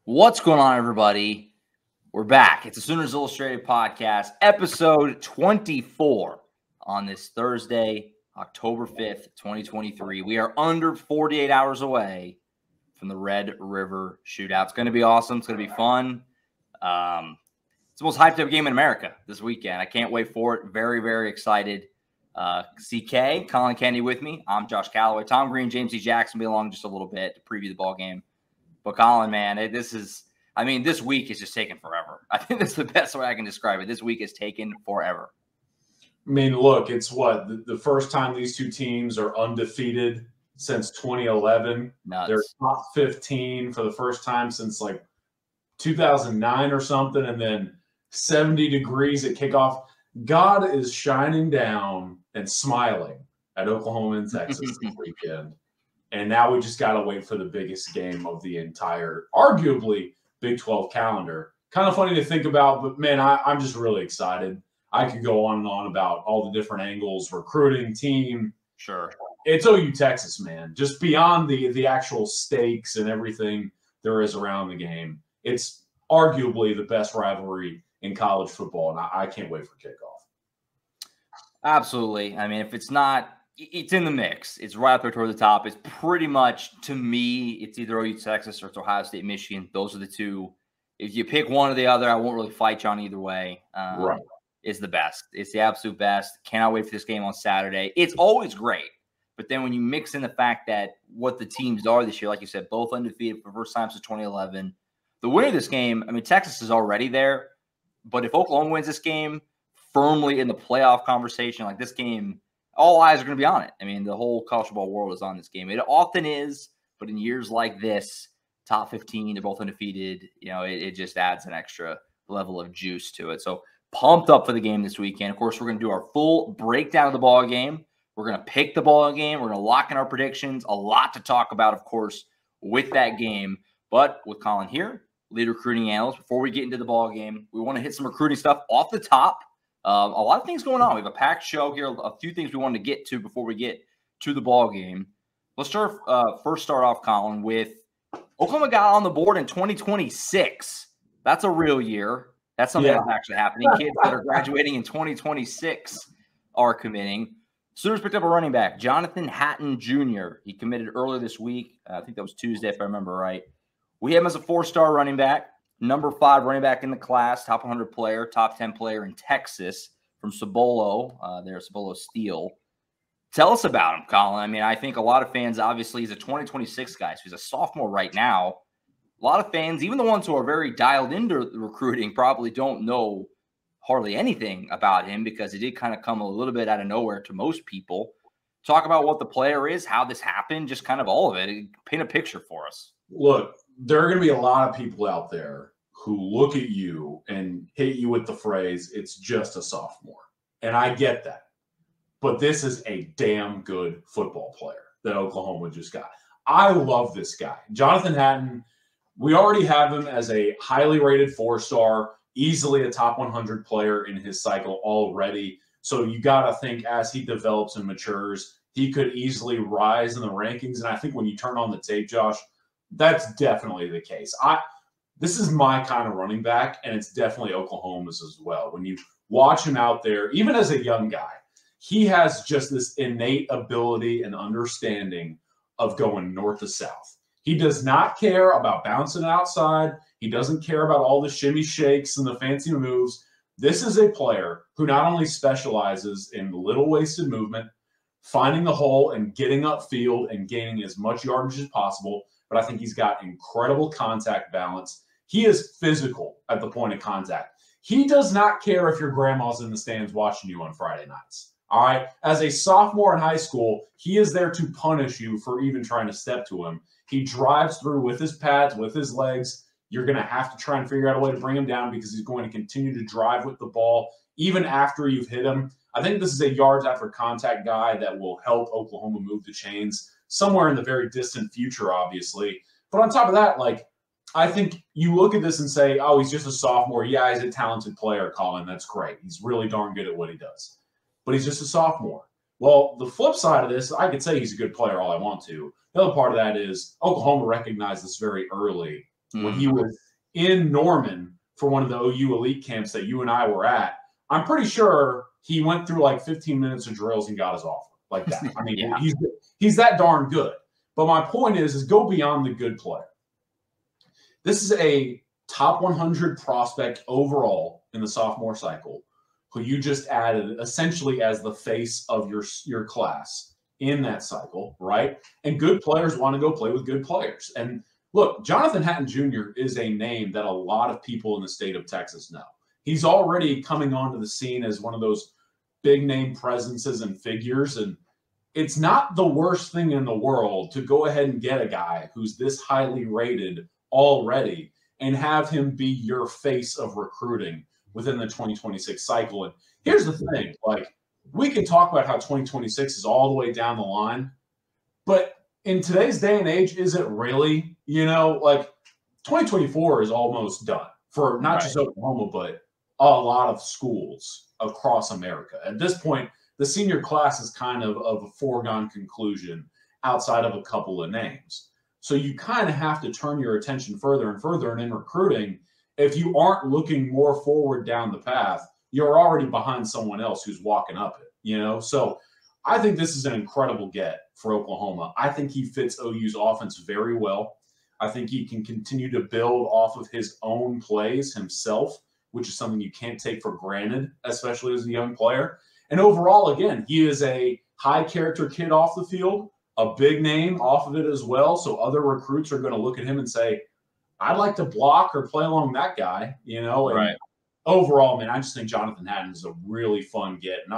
What's going on, everybody? We're back. It's the Sooners Illustrated podcast, episode 24 on this Thursday, October 5th, 2023. We are under 48 hours away from the Red River Shootout. It's going to be awesome. It's going to be fun. It's the most hyped up game in America this weekend. I can't wait for it. Very, very excited. CK, Collin Kennedy with me. I'm Josh Callaway. Tom Green, James E. Jackson will be along just a little bit to preview the ball game. But Collin, man, this week is just taking forever. I think that's the best way I can describe it. This week is taking forever. I mean, look, it's the first time these two teams are undefeated since 2011. Nuts. They're top 15 for the first time since like 2009 or something, and then 70 degrees at kickoff. God is shining down and smiling at Oklahoma and Texas this weekend. And now we just got to wait for the biggest game of the entire, arguably, Big 12 calendar. Kind of funny to think about, but, man, I'm just really excited. I could go on and on about all the different angles, recruiting, team. Sure. It's OU Texas, man. Just beyond the actual stakes and everything there is around the game. It's arguably the best rivalry in college football, and I can't wait for kickoff. Absolutely. I mean, if it's not – it's in the mix. It's right up there toward the top. It's pretty much, to me, it's either OU Texas or it's Ohio State Michigan. Those are the two. If you pick one or the other, I won't really fight you on either way. Right. It's the best. It's the absolute best. Cannot wait for this game on Saturday. It's always great. But then when you mix in the fact that what the teams are this year, like you said, both undefeated for the first time since 2011, the winner of this game, I mean, Texas is already there. But if Oklahoma wins this game firmly in the playoff conversation, like this game – all eyes are going to be on it. I mean, the whole college football world is on this game. It often is, but in years like this, top 15, they're both undefeated. You know, it just adds an extra level of juice to it. So pumped up for the game this weekend. Of course, we're going to do our full breakdown of the ball game. We're going to pick the ball game. We're going to lock in our predictions. A lot to talk about, of course, with that game. But with Collin here, lead recruiting analyst, before we get into the ball game, we want to hit some recruiting stuff off the top. A lot of things going on. We have a packed show here. A few things we wanted to get to before we get to the ball game. Let's start off, Collin, with Oklahoma got on the board in 2026. That's a real year. That's something that's actually happening. Kids that are graduating in 2026 are committing. Sooners picked up a running back, Jonathan Hatton Jr. He committed earlier this week. I think that was Tuesday, if I remember right. We have him as a 4-star running back. Number 5 running back in the class, top 100 player, top 10 player in Texas from Cibolo, Cibolo Steel. Tell us about him, Collin. I mean, I think a lot of fans, obviously, he's a 2026 guy, so he's a sophomore right now. A lot of fans, even the ones who are very dialed into the recruiting, probably don't know hardly anything about him because it did kind of come a little bit out of nowhere to most people. Talk about what the player is, how this happened, just kind of all of it. Paint a picture for us. Look, there are going to be a lot of people out there who look at you and hit you with the phrase, it's just a sophomore. And I get that. But this is a damn good football player that Oklahoma just got. I love this guy. Jonathan Hatton, we already have him as a highly rated 4-star, easily a top 100 player in his cycle already. So you got to think as he develops and matures, he could easily rise in the rankings. And I think when you turn on the tape, Josh, that's definitely the case. This is my kind of running back, and it's definitely Oklahoma's as well. When you watch him out there, even as a young guy, he has just this innate ability and understanding of going north to south. He does not care about bouncing outside. He doesn't care about all the shimmy shakes and the fancy moves. This is a player who not only specializes in little wasted movement, finding the hole and getting upfield and gaining as much yardage as possible, but I think he's got incredible contact balance. He is physical at the point of contact. He does not care if your grandma's in the stands watching you on Friday nights. All right. As a sophomore in high school, he is there to punish you for even trying to step to him. He drives through with his pads, with his legs. You're going to have to try and figure out a way to bring him down because he's going to continue to drive with the ball even after you've hit him. I think this is a yards after contact guy that will help Oklahoma move the chains somewhere in the very distant future, obviously. But on top of that, I think you look at this and say, oh, he's just a sophomore. Yeah, he's a talented player, Collin. That's great. He's really darn good at what he does. But he's just a sophomore. Well, the flip side of this, I could say he's a good player all I want to. The other part of that is Oklahoma recognized this very early when he was in Norman for one of the OU elite camps that you and I were at. I'm pretty sure he went through like 15 minutes of drills and got his offer like that. I mean, yeah. he's that darn good. But my point is go beyond the good player. This is a top 100 prospect overall in the sophomore cycle who you just added essentially as the face of your class in that cycle, right? And good players want to go play with good players. And look, Jonathan Hatton Jr. is a name that a lot of people in the state of Texas know. He's already coming onto the scene as one of those big name presences and figures. And it's not the worst thing in the world to go ahead and get a guy who's this highly rated already and have him be your face of recruiting within the 2026 cycle. And here's the thing, like, we can talk about how 2026 is all the way down the line, but in today's day and age, is it really? You know, like 2024 is almost done for not just Oklahoma, but a lot of schools across America. At this point, the senior class is kind of a foregone conclusion outside of a couple of names. So you kind of have to turn your attention further and further. And in recruiting, if you aren't looking more forward down the path, you're already behind someone else who's walking up it, you know? So I think this is an incredible get for Oklahoma. I think he fits OU's offense very well. I think he can continue to build off of his own plays himself, which is something you can't take for granted, especially as a young player. And overall, again, he is a high character kid off the field, a big name off of it as well. So other recruits are going to look at him and say, I'd like to block or play along that guy, you know? And overall, man, I just think Jonathan Hatton is a really fun get. And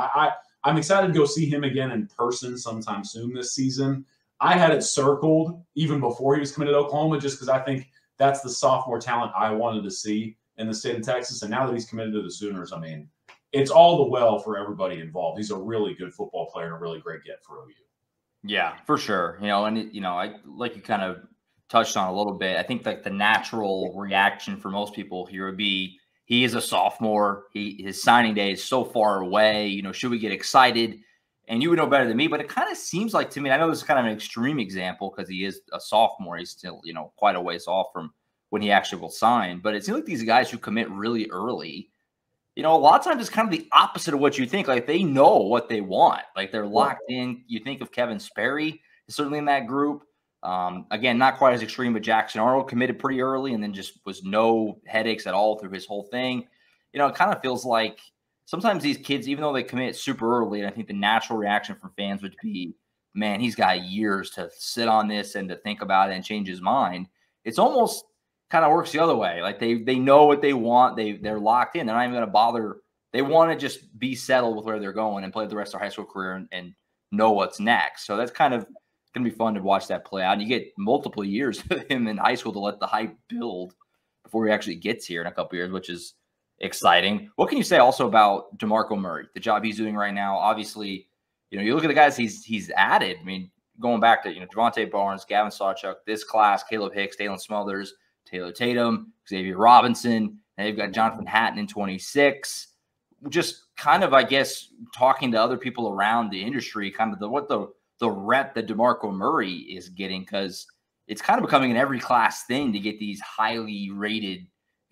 I'm excited to go see him again in person sometime soon this season. I had it circled even before he was committed to Oklahoma just because I think that's the sophomore talent I wanted to see in the state of Texas. And now that he's committed to the Sooners, I mean, it's all the well for everybody involved. He's a really good football player and a really great get for OU. Yeah, for sure. You know, and, I like you kind of touched on a little bit. I think like the natural reaction for most people here would be, he is a sophomore. His signing day is so far away. You know, should we get excited? And you would know better than me, but it kind of seems like to me, I know this is kind of an extreme example because he is a sophomore. He's still, quite a ways off from when he actually will sign. But it seems like these guys who commit really early, a lot of times it's kind of the opposite of what you think. Like they know what they want. Like they're locked in. You think of Kevin Sperry, certainly in that group. Again, not quite as extreme, but Jackson Arnold committed pretty early and then just was no headaches at all through his whole thing. It kind of feels like sometimes these kids, even though they commit super early, and I think the natural reaction from fans would be, man, he's got years to sit on this and to think about it and change his mind. It's almost kind of works the other way. Like they know what they want. They're locked in. They're not even going to bother. They want to just be settled with where they're going and play the rest of their high school career and know what's next. So that's kind of going to be fun to watch that play out. And you get multiple years of him in high school to let the hype build before he actually gets here in a couple years, which is exciting. What can you say also about DeMarco Murray, the job he's doing right now? Obviously, you look at the guys he's added. I mean, going back to, Devontae Barnes, Gavin Sawchuk, this class, Caleb Hicks, Dalen Smothers, Taylor Tatum, Xavier Robinson, and they've got Jonathan Hatton in 26. Just kind of, I guess, talking to other people around the industry, kind of the rep that DeMarco Murray is getting, because it's kind of becoming an every class thing to get these highly rated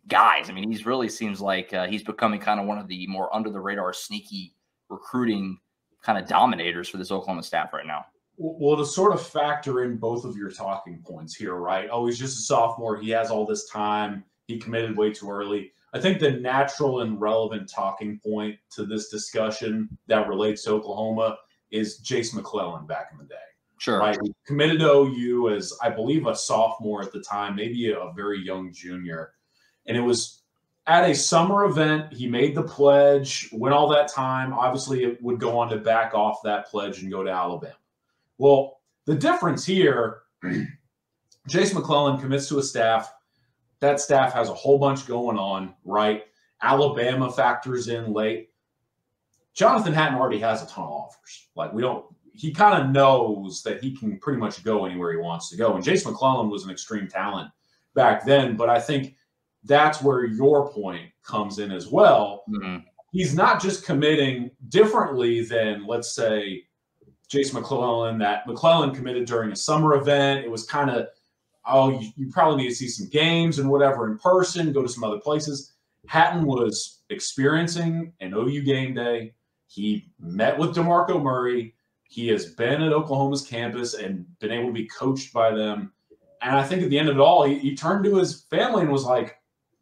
guys. I mean, he really seems like he's becoming kind of one of the more under the radar, sneaky recruiting kind of dominators for this Oklahoma staff right now. Well, to sort of factor in both of your talking points here, right? Oh, he's just a sophomore. He has all this time. He committed way too early. I think the natural and relevant talking point to this discussion that relates to Oklahoma is Jace McClellan back in the day. Sure. Right? He committed to OU as, I believe, a sophomore at the time, maybe a very young junior. And it was at a summer event. He made the pledge, went all that time. Obviously, it would go on to back off that pledge and go to Alabama. Well, the difference here, Jace McClellan commits to a staff. That staff has a whole bunch going on, right? Alabama factors in late. Jonathan Hatton already has a ton of offers. Like, he kind of knows that he can pretty much go anywhere he wants to go. And Jace McClellan was an extreme talent back then, but I think that's where your point comes in as well. Mm-hmm. He's not just committing differently than, let's say, Jace McClellan, that McClellan committed during a summer event. It was kind of oh, you probably need to see some games and whatever in person, go to some other places. Hatton was experiencing an OU game day. He met with DeMarco Murray. He has been at Oklahoma's campus and been able to be coached by them. And I think at the end of it all, he turned to his family and was like,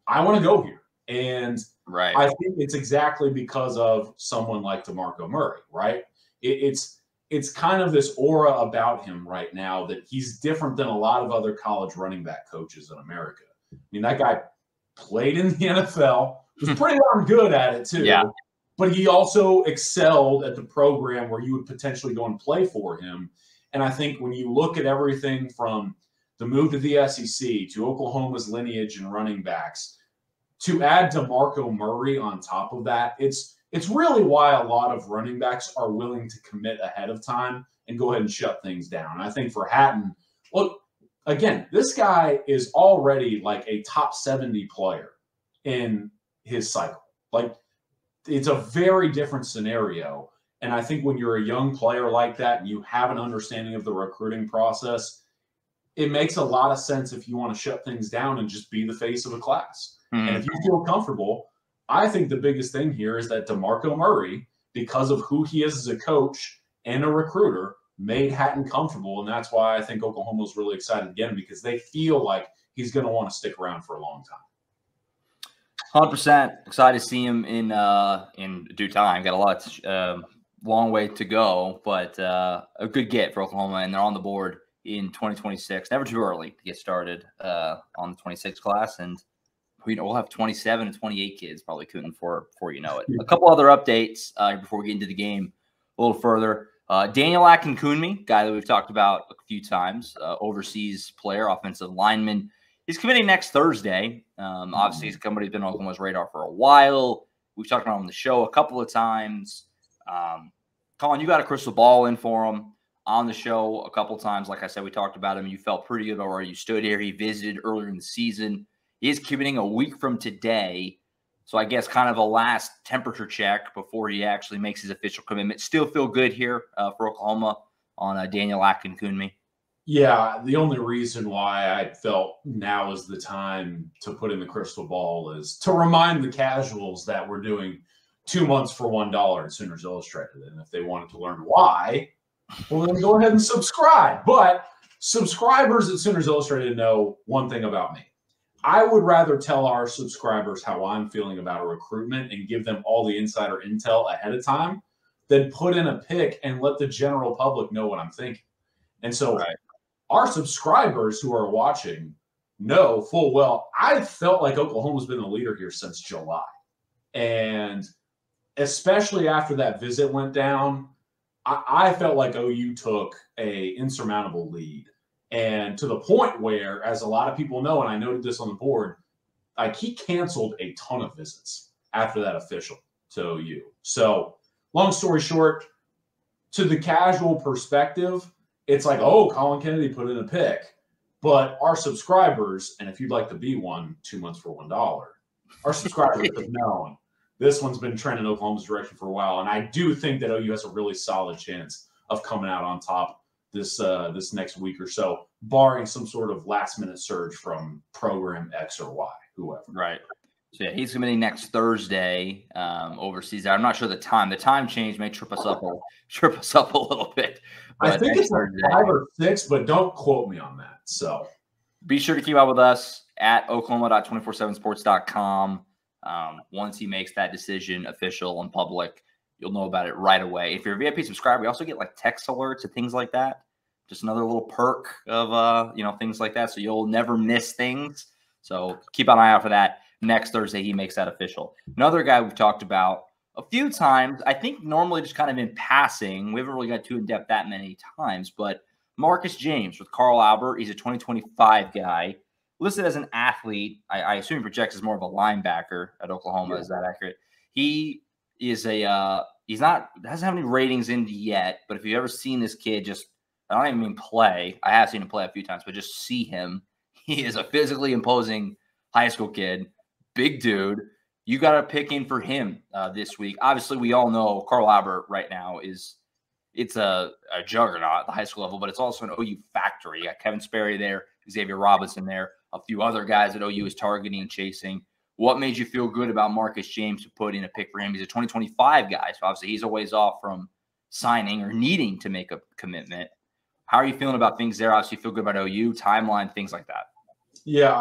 I want to go here. And right. I think it's exactly because of someone like DeMarco Murray, right? It's kind of this aura about him right now that he's different than a lot of other college running back coaches in America. I mean, that guy played in the NFL, was pretty darn good at it too. Yeah. But he also excelled at the program where you would potentially go and play for him. And I think when you look at everything from the move to the SEC to Oklahoma's lineage and running backs, to add DeMarco Murray on top of that, it's really why a lot of running backs are willing to commit ahead of time and go ahead and shut things down. And I think for Hatton, look, again, this guy is already like a top 70 player in his cycle. Like, it's a very different scenario. And I think when you're a young player like that and you have an understanding of the recruiting process, it makes a lot of sense if you want to shut things down and just be the face of a class. Mm-hmm. And if you feel comfortable, I think the biggest thing here is that DeMarco Murray, because of who he is as a coach and a recruiter, made Hatton comfortable. And that's why I think Oklahoma's really excited again, because they feel like he's going to want to stick around for a long time. 100% excited to see him in due time. Got a lot, long way to go, but a good get for Oklahoma, and they're on the board in 2026. Never too early to get started on the 26 class, and we'll have 27 and 28 kids probably cooking before you know it. A couple other updates before we get into the game a little further. Daniel Akinkunmi, guy that we've talked about a few times, overseas player, offensive lineman. He's committing next Thursday. Obviously, he's somebody who's been on Oklahoma's radar for a while. We've talked about him on the show a couple of times. Collin, you got a crystal ball in for him on the show a couple of times. Like I said, we talked about him. You felt pretty good about where you stood here. He visited earlier in the season. He is committing a week from today. So I guess kind of a last temperature check before he actually makes his official commitment. Still feel good here for Oklahoma on Daniel Akinkunmi. Yeah, the only reason why I felt now is the time to put in the crystal ball is to remind the casuals that we're doing 2 months for $1 at Sooners Illustrated. And if they wanted to learn why, well, then go ahead and subscribe. But subscribers at Sooners Illustrated know one thing about me. I would rather tell our subscribers how I'm feeling about a recruitment and give them all the insider intel ahead of time than put in a pick and let the general public know what I'm thinking. And so our subscribers who are watching know full well I felt like Oklahoma's been the leader here since July. And especially after that visit went down, I felt like OU took a insurmountable lead. And to the point where, as a lot of people know, and I noted this on the board, like he canceled a ton of visits after that official to OU. So long story short, to the casual perspective, it's like, oh, Collin Kennedy put in a pick. But our subscribers, and if you'd like to be one, 2 months for $1, our subscribers have known this one's been trending Oklahoma's direction for a while. And I do think that OU has a really solid chance of coming out on top this next week or so, barring some sort of last-minute surge from program X or Y, whoever. Right. So, yeah, he's committing next Thursday overseas. I'm not sure the time. The time change may trip us up a little bit. I think it's like 5 or 6, but don't quote me on that. So be sure to keep up with us at oklahoma.247sports.com. Once he makes that decision official and public, you'll know about it right away. If you're a VIP subscriber, we also get like text alerts and things like that. Just another little perk of, things like that. So you'll never miss things. So keep an eye out for that. Next Thursday, he makes that official. Another guy we've talked about a few times, I think normally just kind of in passing. We haven't really got too in-depth that many times, but Marcus James with Carl Albert. He's a 2025 guy. Listed as an athlete. I assume he projects as more of a linebacker at Oklahoma. Yeah. Is that accurate? He is doesn't have any ratings in yet, but if you've ever seen this kid, I don't even mean play. I have seen him play a few times, but just see him. He is a physically imposing high school kid, big dude. You got to pick in for him this week. Obviously, we all know Carl Albert right now it's a juggernaut at the high school level, but it's also an OU factory. You got Kevin Sperry there. Xavier Robinson there, a few other guys that OU is targeting and chasing. What made you feel good about Marcus James to put in a pick for him? He's a 2025 guy, so obviously he's a ways off from signing or needing to make a commitment. How are you feeling about things there? Obviously, you feel good about OU, timeline, things like that. Yeah,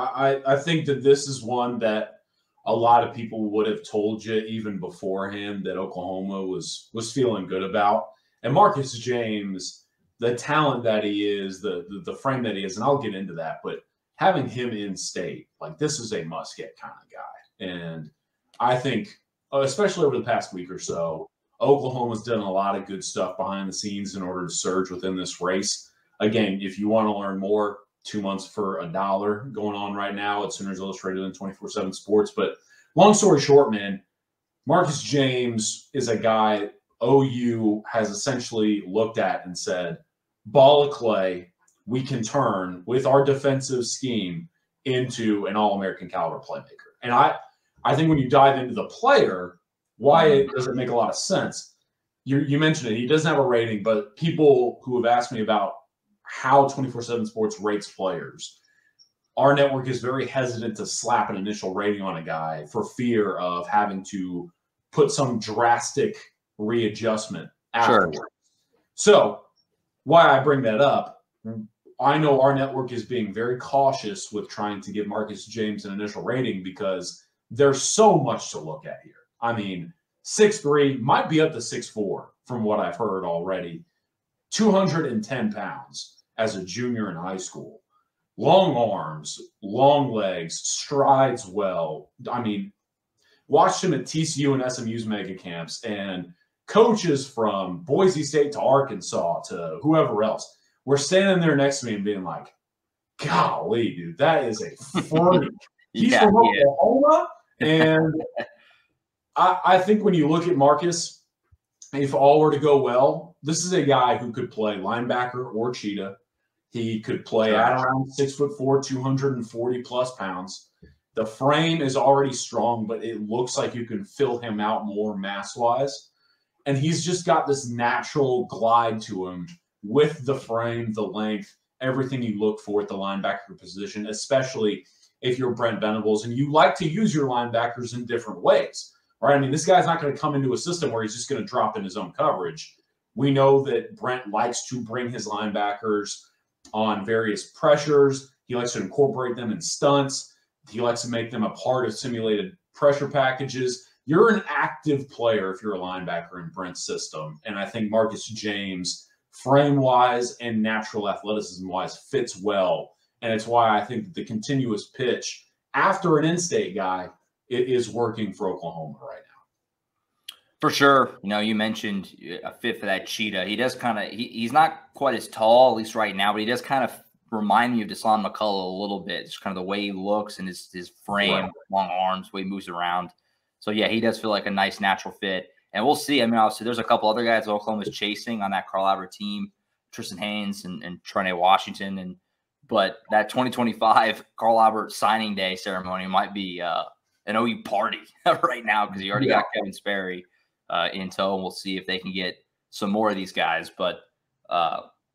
I think that this is one that a lot of people would have told you even beforehand that Oklahoma was feeling good about. And Marcus James, the talent that he is, the frame that he is, and I'll get into that, but having him in state, like this is a must-get kind of guy. And I think, especially over the past week or so, Oklahoma's done a lot of good stuff behind the scenes in order to surge within this race. Again, if you want to learn more, 2 months for $1 going on right now at Sooners Illustrated and 24/7 Sports. But long story short, man, Marcus James is a guy OU has essentially looked at and said, ball of clay, we can turn with our defensive scheme into an All-American caliber playmaker. And I think when you dive into the player, why it doesn't make a lot of sense. You mentioned it. He doesn't have a rating, but people who have asked me about how 24/7 Sports rates players, our network is very hesitant to slap an initial rating on a guy for fear of having to put some drastic readjustment afterwards. Sure. So why I bring that up, I know our network is being very cautious with trying to give Marcus James an initial rating because there's so much to look at here. I mean, 6'3", might be up to 6'4", from what I've heard already. 210 pounds as a junior in high school. Long arms, long legs, strides well. I mean, watched him at TCU and SMU's mega camps, and coaches from Boise State to Arkansas to whoever else were standing there next to me and being like, golly, dude, that is a freak. He's from Oklahoma. And I think when you look at Marcus, if all were to go well, this is a guy who could play linebacker or cheetah. He could play at around 6'4", 240 plus pounds. The frame is already strong, but it looks like you can fill him out more mass-wise. And he's just got this natural glide to him with the frame, the length, everything you look for at the linebacker position, especially if you're Brent Venables and you like to use your linebackers in different ways, right? I mean, this guy's not going to come into a system where he's just going to drop in his own coverage. We know that Brent likes to bring his linebackers on various pressures. He likes to incorporate them in stunts. He likes to make them a part of simulated pressure packages. You're an active player if you're a linebacker in Brent's system. And I think Marcus James, frame-wise and natural athleticism-wise, fits well. And it's why I think the continuous pitch after an in-state guy, it is working for Oklahoma right now. For sure. You know, you mentioned a fit for that cheetah. He does kind of, he's not quite as tall, at least right now, but he does kind of remind me of Deshaun McCullough a little bit. Just kind of the way he looks and his frame, right, long arms, the way he moves around. So, yeah, he does feel like a nice natural fit. And we'll see. I mean, obviously, there's a couple other guys Oklahoma's chasing on that Carl Albert team, Tristan Haynes and Trene Washington. But that 2025 Carl Albert signing day ceremony might be an OU party right now because he already got Kevin Sperry in tow. And we'll see if they can get some more of these guys. But,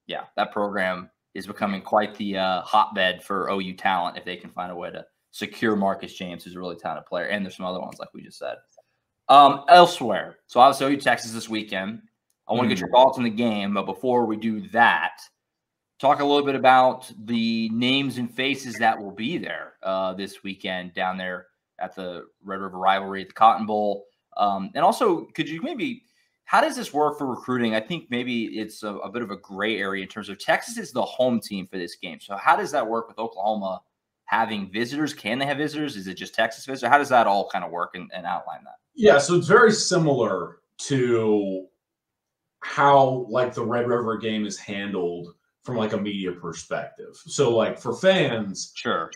yeah, that program is becoming quite the hotbed for OU talent if they can find a way to secure Marcus James, who's a really talented player. And there's some other ones, like we just said. Elsewhere, so obviously OU Texas this weekend. I want to get your thoughts on the game, but before we do that, talk a little bit about the names and faces that will be there this weekend down there at the Red River Rivalry at the Cotton Bowl. And also, could you maybe, how does this work for recruiting? I think maybe it's a bit of a gray area in terms of Texas is the home team for this game. So how does that work with Oklahoma having visitors? Can they have visitors? Is it just Texas visitors? How does that all kind of work and outline that? Yeah, so it's very similar to how like the Red River game is handled from like a media perspective. So like for fans, sure,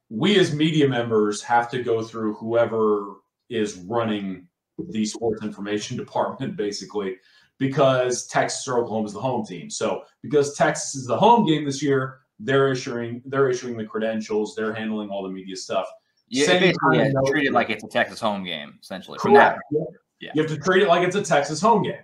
we as media members have to go through whoever is running the sports information department basically, because Texas or Oklahoma is the home team. So because Texas is the home game this year, they're issuing the credentials, they're handling all the media stuff. Treat it like it's a Texas home game, essentially. Correct. Yeah. You have to treat it like it's a Texas home game.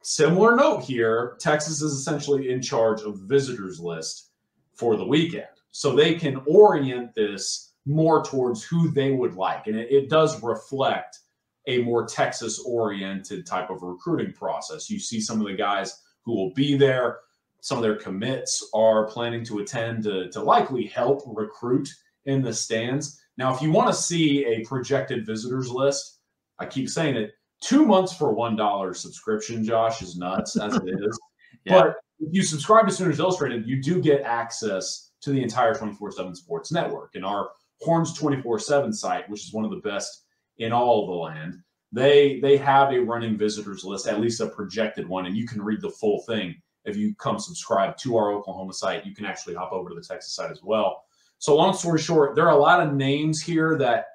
Similar note here, Texas is essentially in charge of the visitors list for the weekend. so they can orient this more towards who they would like. And it does reflect a more Texas-oriented type of recruiting process. You see some of the guys who will be there. Some of their commits are planning to attend to likely help recruit in the stands. Now, if you want to see a projected visitors list, I keep saying it, 2 months for $1 subscription, Josh, is nuts as it is. Yeah. But if you subscribe to Sooners Illustrated, you do get access to the entire 24/7 Sports Network. And our Horns 24/7 site, which is one of the best in all of the land, they have a running visitors list, at least a projected one, and you can read the full thing. If you come subscribe to our Oklahoma site, you can actually hop over to the Texas site as well. So long story short, there are a lot of names here that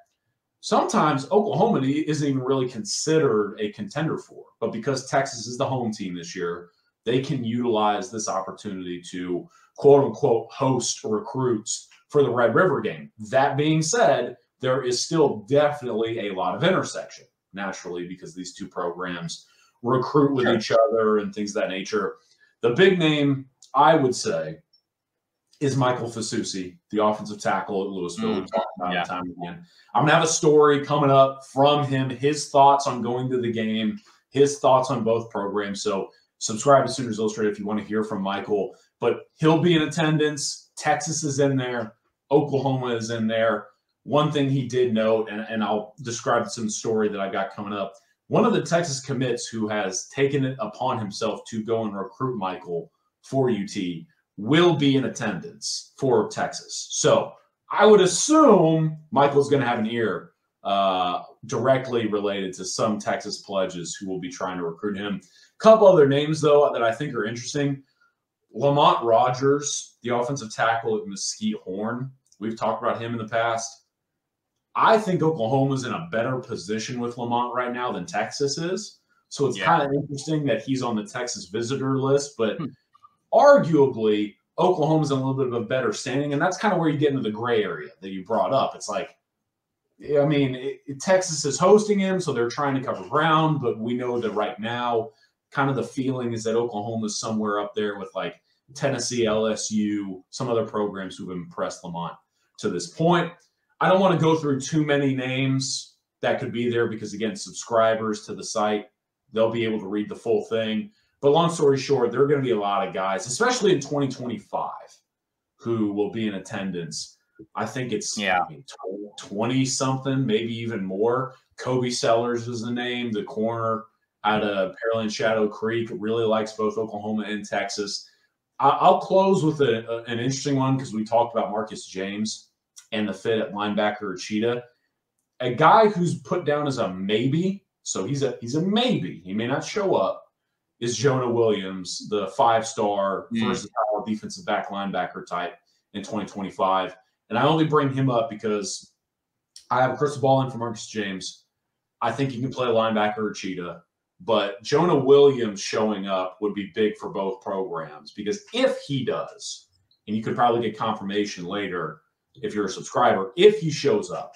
sometimes Oklahoma isn't even really considered a contender for. But because Texas is the home team this year, they can utilize this opportunity to, quote unquote, host recruits for the Red River game. That being said, there is still definitely a lot of intersection, naturally, because these two programs recruit with each other and things of that nature. The big name, I would say, is Michael Fasusi, the offensive tackle at Louisville. We talked about it time and again. I'm going to have a story coming up from him, his thoughts on going to the game, his thoughts on both programs. So subscribe to Sooners Illustrated if you want to hear from Michael. But he'll be in attendance. Texas is in there. Oklahoma is in there. One thing he did note, and I'll describe this in the story that I got coming up, one of the Texas commits who has taken it upon himself to go and recruit Michael for UT will be in attendance for Texas. So I would assume Michael's going to have an ear directly related to some Texas pledges who will be trying to recruit him. A couple other names, though, that I think are interesting. Lamont Rogers, the offensive tackle at Mesquite Horn. We've talked about him in the past. I think Oklahoma's in a better position with Lamont right now than Texas is. So it's kind of interesting that he's on the Texas visitor list, but arguably Oklahoma's in a little bit of a better standing. And that's kind of where you get into the gray area that you brought up. It's like, I mean, Texas is hosting him, so they're trying to cover ground, but we know that right now kind of the feeling is that Oklahoma's somewhere up there with like Tennessee, LSU, some other programs who've impressed Lamont to this point. I don't want to go through too many names that could be there because, again, subscribers to the site, they'll be able to read the full thing. But long story short, there are going to be a lot of guys, especially in 2025, who will be in attendance. I think it's 20-something, maybe even more. Kobe Sellers is the name, the corner out of Pearland Shadow Creek. Really likes both Oklahoma and Texas. I'll close with an interesting one because we talked about Marcus James and the fit at linebacker at Cheetah. A guy who's put down as a maybe, so he's a maybe. He may not show up, is Jonah Williams, the 5-star versatile defensive back linebacker type in 2025. And I only bring him up because I have a crystal ball in for Marcus James. I think he can play linebacker at Cheetah. But Jonah Williams showing up would be big for both programs because if he does, and you could probably get confirmation later if you're a subscriber, if he shows up,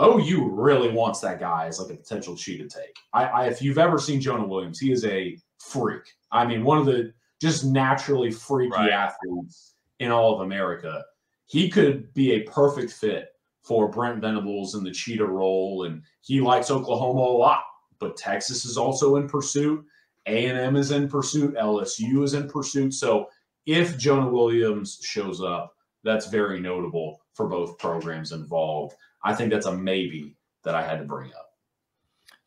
OU really wants that guy as like a potential Cheetah take. If you've ever seen Jonah Williams, he is a freak. I mean, one of the just naturally freaky athletes in all of America. He could be a perfect fit for Brent Venables in the Cheetah role, and he likes Oklahoma a lot. But Texas is also in pursuit. A&M is in pursuit. LSU is in pursuit. So if Jonah Williams shows up, that's very notable for both programs involved. I think that's a maybe that I had to bring up.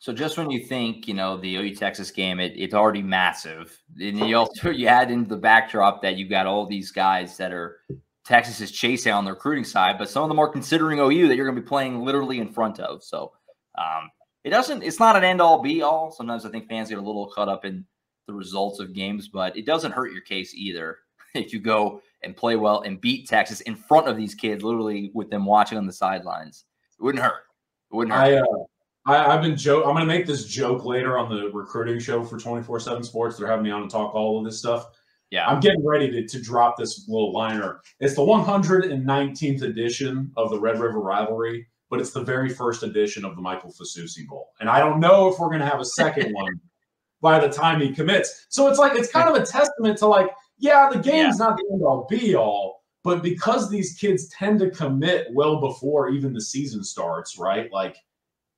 So just when you think, the OU-Texas game, it's already massive. And you add into the backdrop that you've got all these guys that are Texas is chasing on the recruiting side, but some of them are considering OU that you're going to be playing literally in front of. So it's not an end-all, be-all. Sometimes I think fans get a little caught up in the results of games, but it doesn't hurt your case either if you go and play well and beat Texas in front of these kids, literally with them watching on the sidelines. It wouldn't hurt. It wouldn't hurt. I'm going to make this joke later on the recruiting show for 24/7 Sports. They're having me on to talk all of this stuff. Yeah, I'm getting ready to drop this little liner. It's the 119th edition of the Red River Rivalry, but it's the very first edition of the Michael Fasusi Bowl. And I don't know if we're going to have a second one by the time he commits. So it's kind of a testament to the game's not the end-all, be-all, But because these kids tend to commit well before even the season starts, right? Like,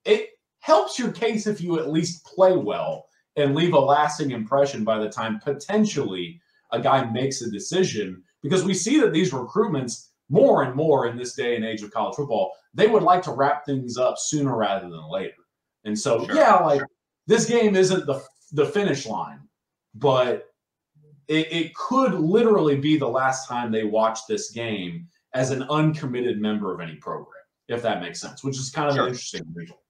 it helps your case if you at least play well and leave a lasting impression by the time potentially a guy makes a decision. Because we see that these recruitments, more and more in this day and age of college football, they would like to wrap things up sooner rather than later. And so, this game isn't the finish line, but it could literally be the last time they watch this game as an uncommitted member of any program, if that makes sense, which is kind of an interesting visual.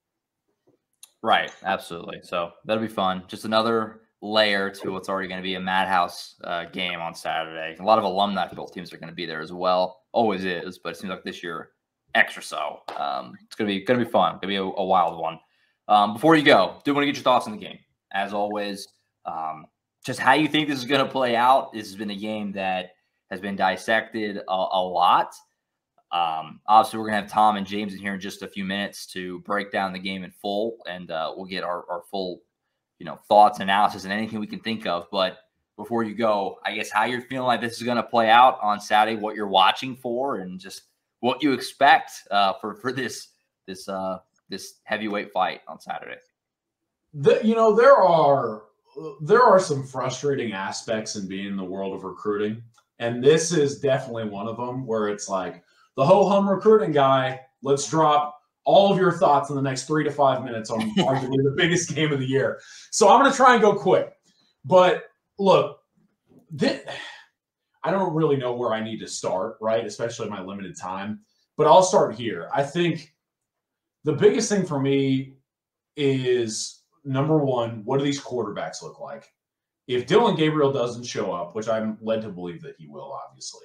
Right, absolutely. So that'll be fun. Just another layer to what's already going to be a madhouse game on Saturday. A lot of alumni football teams are going to be there as well. Always is, but it seems like this year extra so. It's going to be fun. Going to be a wild one. Before you go, do want to get your thoughts on the game. As always, just how you think this is going to play out. This has been a game that has been dissected a lot. Obviously, we're going to have Tom and James in here in just a few minutes to break down the game in full, and we'll get our full, thoughts, analysis, and anything we can think of. But before you go, I guess how you're feeling like this is going to play out on Saturday, what you're watching for, and just what you expect for this heavyweight fight on Saturday. There are some frustrating aspects in being in the world of recruiting, and this is definitely one of them, where it's like, the ho-hum recruiting guy, let's drop all of your thoughts in the next 3 to 5 minutes on arguably the biggest game of the year. So I'm going to try and go quick. But look, I don't really know where I need to start, right? Especially in my limited time. But I'll start here. I think the biggest thing for me is, number one, what do these quarterbacks look like? If Dylan Gabriel doesn't show up, which I'm led to believe that he will, obviously.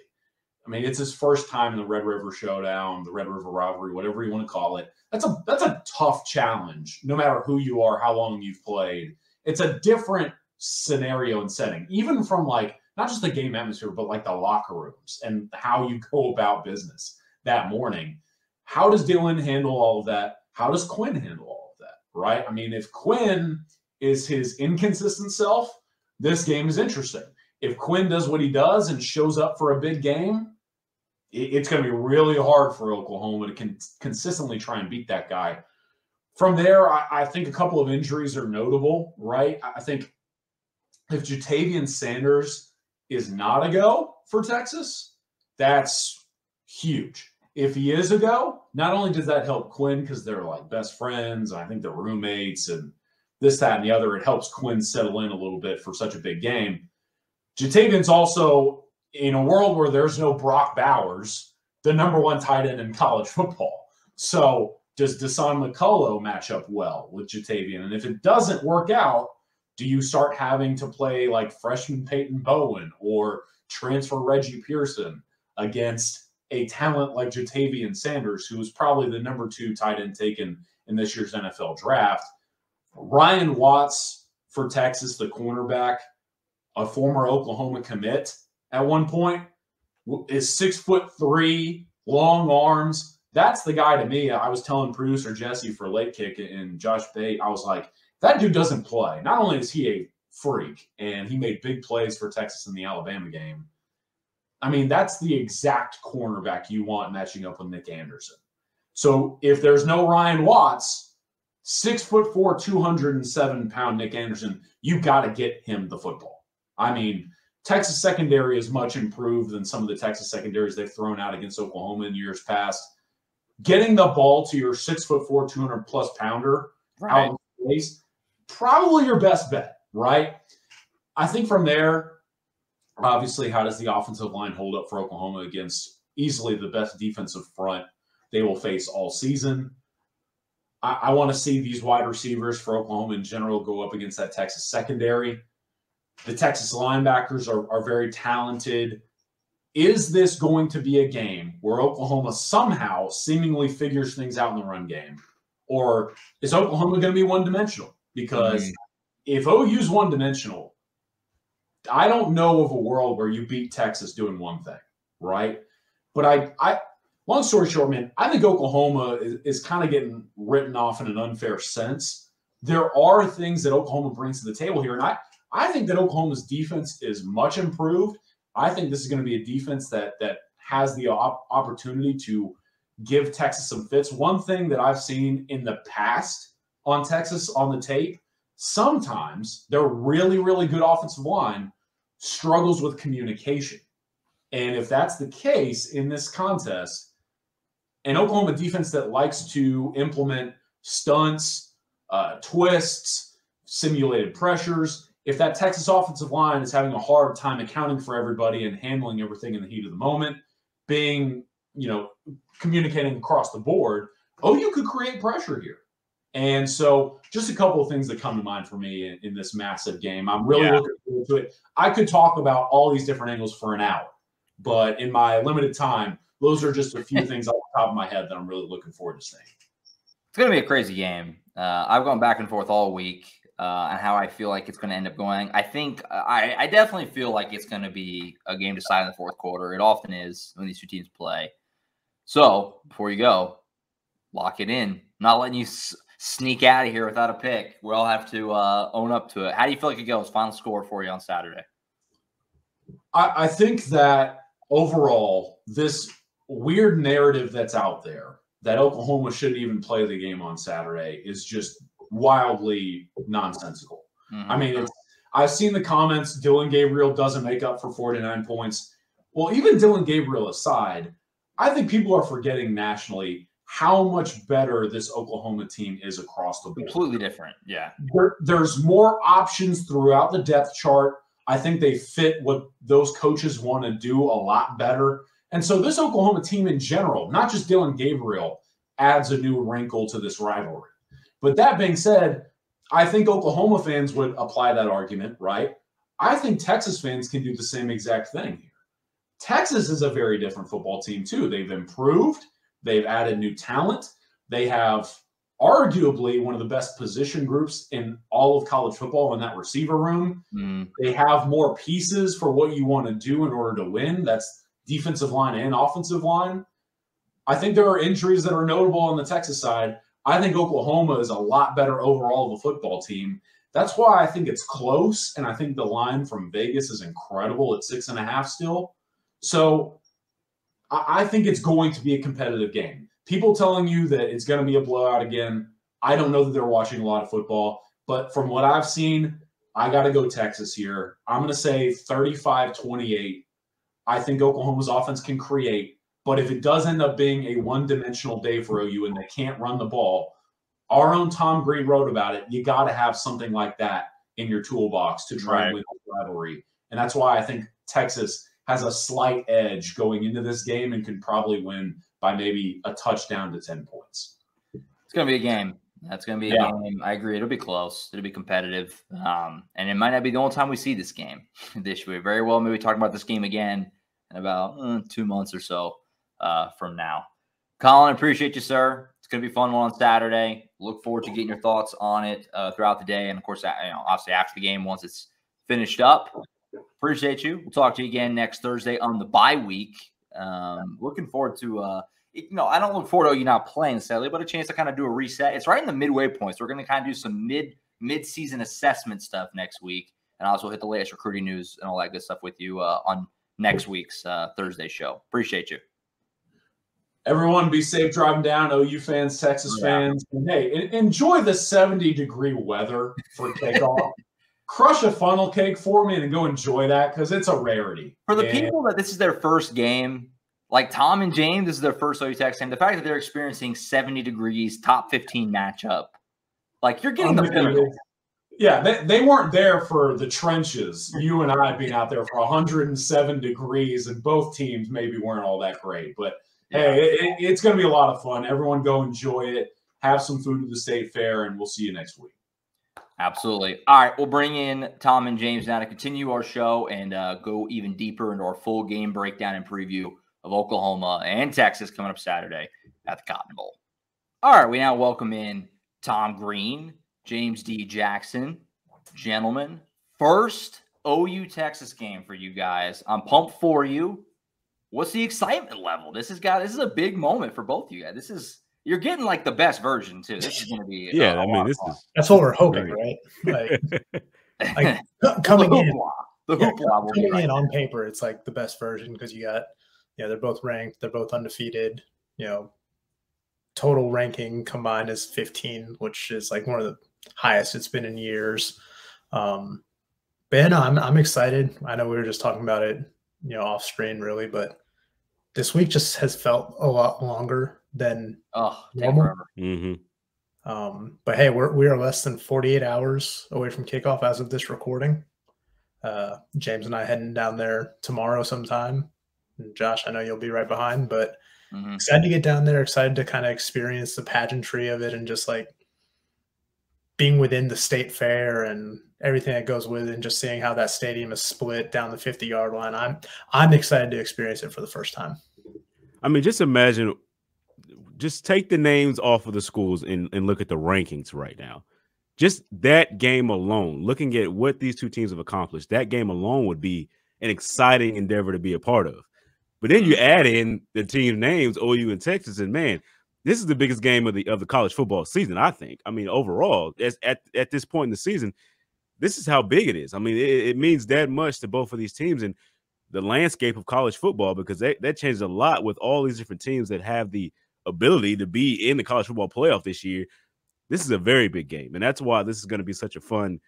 I mean, it's his first time in the Red River Showdown, the Red River Rivalry, whatever you want to call it. That's a tough challenge, no matter who you are, how long you've played. It's a different scenario and setting, even from like not just the game atmosphere, but like the locker rooms and how you go about business that morning. How does Dylan handle all of that? How does Quinn handle all of that? Right? I mean, if Quinn is his inconsistent self, this game is interesting. If Quinn does what he does and shows up for a big game, it's going to be really hard for Oklahoma to consistently try and beat that guy. From there, I think a couple of injuries are notable, right? I think if Jatavian Sanders is not a go for Texas, that's huge. If he is a go, not only does that help Quinn because they're like best friends, I think they're roommates and this, that, and the other, it helps Quinn settle in a little bit for such a big game. Jatavian's also, in a world where there's no Brock Bowers, the number one tight end in college football. So does Deshaun McCullough match up well with Jatavian? And if it doesn't work out, do you start having to play like freshman Peyton Bowen or transfer Reggie Pearson against a talent like Jatavian Sanders, who was probably the number 2 tight end taken in this year's NFL draft? Ryan Watts for Texas, the cornerback, a former Oklahoma commit at one point, is 6'3", long arms. That's the guy to me. I was telling producer Jesse for Late Kick and Josh Bate, I was like, that dude doesn't play. Not only is he a freak, and he made big plays for Texas in the Alabama game, I mean, that's the exact cornerback you want matching up with Nick Anderson. So if there's no Ryan Watts, 6'4", 207-pound Nick Anderson, you got to get him the football. I mean, Texas secondary is much improved than some of the Texas secondaries they've thrown out against Oklahoma in years past. Getting the ball to your 6'4", 200-plus pounder out in space, probably your best bet, right? I think from there, obviously, how does the offensive line hold up for Oklahoma against easily the best defensive front they will face all season? I want to see these wide receivers for Oklahoma in general go up against that Texas secondary. The Texas linebackers are very talented. Is this going to be a game where Oklahoma somehow seemingly figures things out in the run game? Or is Oklahoma going to be one-dimensional? Because if OU's one-dimensional, I don't know of a world where you beat Texas doing one thing, right? But long story short, man, I think Oklahoma is kind of getting written off in an unfair sense. There are things that Oklahoma brings to the table here, and I think that Oklahoma's defense is much improved. I think this is going to be a defense that has the opportunity to give Texas some fits. One thing that I've seen in the past on Texas on the tape, sometimes their really, really good offensive line struggles with communication. And if that's the case in this contest, an Oklahoma defense that likes to implement stunts, twists, simulated pressures, if that Texas offensive line is having a hard time accounting for everybody and handling everything in the heat of the moment, being, communicating across the board, OU could create pressure here. And so just a couple of things that come to mind for me in this massive game. I'm really looking forward to it. I could talk about all these different angles for an hour, but in my limited time, those are just a few things off the top of my head that I'm really looking forward to seeing. It's going to be a crazy game. I've gone back and forth all week on how I feel like it's going to end up going. I think I definitely feel like it's going to be a game decided in the fourth quarter. It often is when these two teams play. So before you go, lock it in. I'm not letting you sneak out of here without a pick. We all have to own up to it. How do you feel like it goes? Final score for you on Saturday. I think that overall, this weird narrative that's out there that Oklahoma shouldn't even play the game on Saturday is just wildly nonsensical. I mean, I've seen the comments, Dylan Gabriel doesn't make up for 49 points. Well, even Dylan Gabriel aside, I think people are forgetting nationally how much better this Oklahoma team is across the board. Completely different, yeah. There's more options throughout the depth chart. I think they fit what those coaches want to do a lot better. And so this Oklahoma team in general, not just Dylan Gabriel, adds a new wrinkle to this rivalry. But that being said, I think Oklahoma fans would apply that argument, right? I think Texas fans can do the same exact thing here. Texas is a very different football team too. They've improved. They've added new talent. They have arguably one of the best position groups in all of college football in that receiver room. They have more pieces for what you want to do in order to win. That's defensive line and offensive line. I think there are injuries that are notable on the Texas side. I think Oklahoma is a lot better overall of a football team. That's why I think it's close, and I think the line from Vegas is incredible at 6.5 still. So I think it's going to be a competitive game. People telling you that it's going to be a blowout again, I don't know that they're watching a lot of football. But from what I've seen, I got to go Texas here. I'm going to say 35-28. I think Oklahoma's offense can create. But if it does end up being a one-dimensional day for OU and they can't run the ball, our own Tom Green wrote about it. You got to have something like that in your toolbox to try and win the rivalry. And that's why I think Texas has a slight edge going into this game and can probably win by maybe a touchdown to 10 points. It's going to be a game. That's going to be a game. I agree. It'll be close. It'll be competitive. And it might not be the only time we see this game this year. Very well, maybe talk about this game again in about 2 months or so from now. Collin, appreciate you, sir. It's going to be a fun one on Saturday. Look forward to getting your thoughts on it throughout the day. And, of course, obviously after the game, once it's finished up. Appreciate you. We'll talk to you again next Thursday on the bye week. Looking forward to I don't look forward to you not playing sadly, but a chance to kind of do a reset. It's right in the midway point, so we're going to kind of do some mid-season assessment stuff next week, and also hit the latest recruiting news and all that good stuff with you on next week's Thursday show. Appreciate you. Everyone, be safe driving down. OU fans, Texas fans, and hey, enjoy the 70-degree weather for kickoff. Crush a funnel cake for me and go enjoy that because it's a rarity. For the people that this is their first game, like Tom and James, this is their first OU Texas game. The fact that they're experiencing 70 degrees, top 15 matchup, like you're getting the pinnacle. Yeah, they weren't there for the trenches. You and I being out there for 107 degrees, and both teams maybe weren't all that great. But hey, it's going to be a lot of fun. Everyone go enjoy it. Have some food at the State Fair, and we'll see you next week. Absolutely. All right, we'll bring in Tom and James now to continue our show and go even deeper into our full game breakdown and preview of Oklahoma and Texas coming up Saturday at the Cotton Bowl. All right, we now welcome in Tom Green, James D. Jackson. Gentlemen, first OU Texas game for you guys. I'm pumped for you. What's the excitement level? This is a big moment for both of you guys. You're getting like the best version too. This is going to be that's what we're hoping, right? Like coming in on paper, it's like the best version because you got they're both ranked. They're both undefeated. Total ranking combined is 15, which is like one of the highest it's been in years. But yeah, no, I'm excited. I know we were just talking about it, off screen really, but this week just has felt a lot longer than normal. But hey, we are less than 48 hours away from kickoff as of this recording. James and I heading down there tomorrow sometime. And Josh, I know you'll be right behind, but excited to get down there, excited to kind of experience the pageantry of it and just like being within the state fair and everything that goes with it and just seeing how that stadium is split down the 50-yard line. I'm excited to experience it for the first time. I mean, just imagine, just take the names off of the schools and look at the rankings right now. Just that game alone, looking at what these two teams have accomplished, that game alone would be an exciting endeavor to be a part of. But then you add in the team names, OU and Texas, and man, this is the biggest game of the college football season, I think. I mean, overall, at this point in the season, this is how big it is. I mean, it means that much to both of these teams and the landscape of college football, because that changed a lot with all these different teams that have the ability to be in the college football playoff this year. This is a very big game, and that's why this is going to be such a fun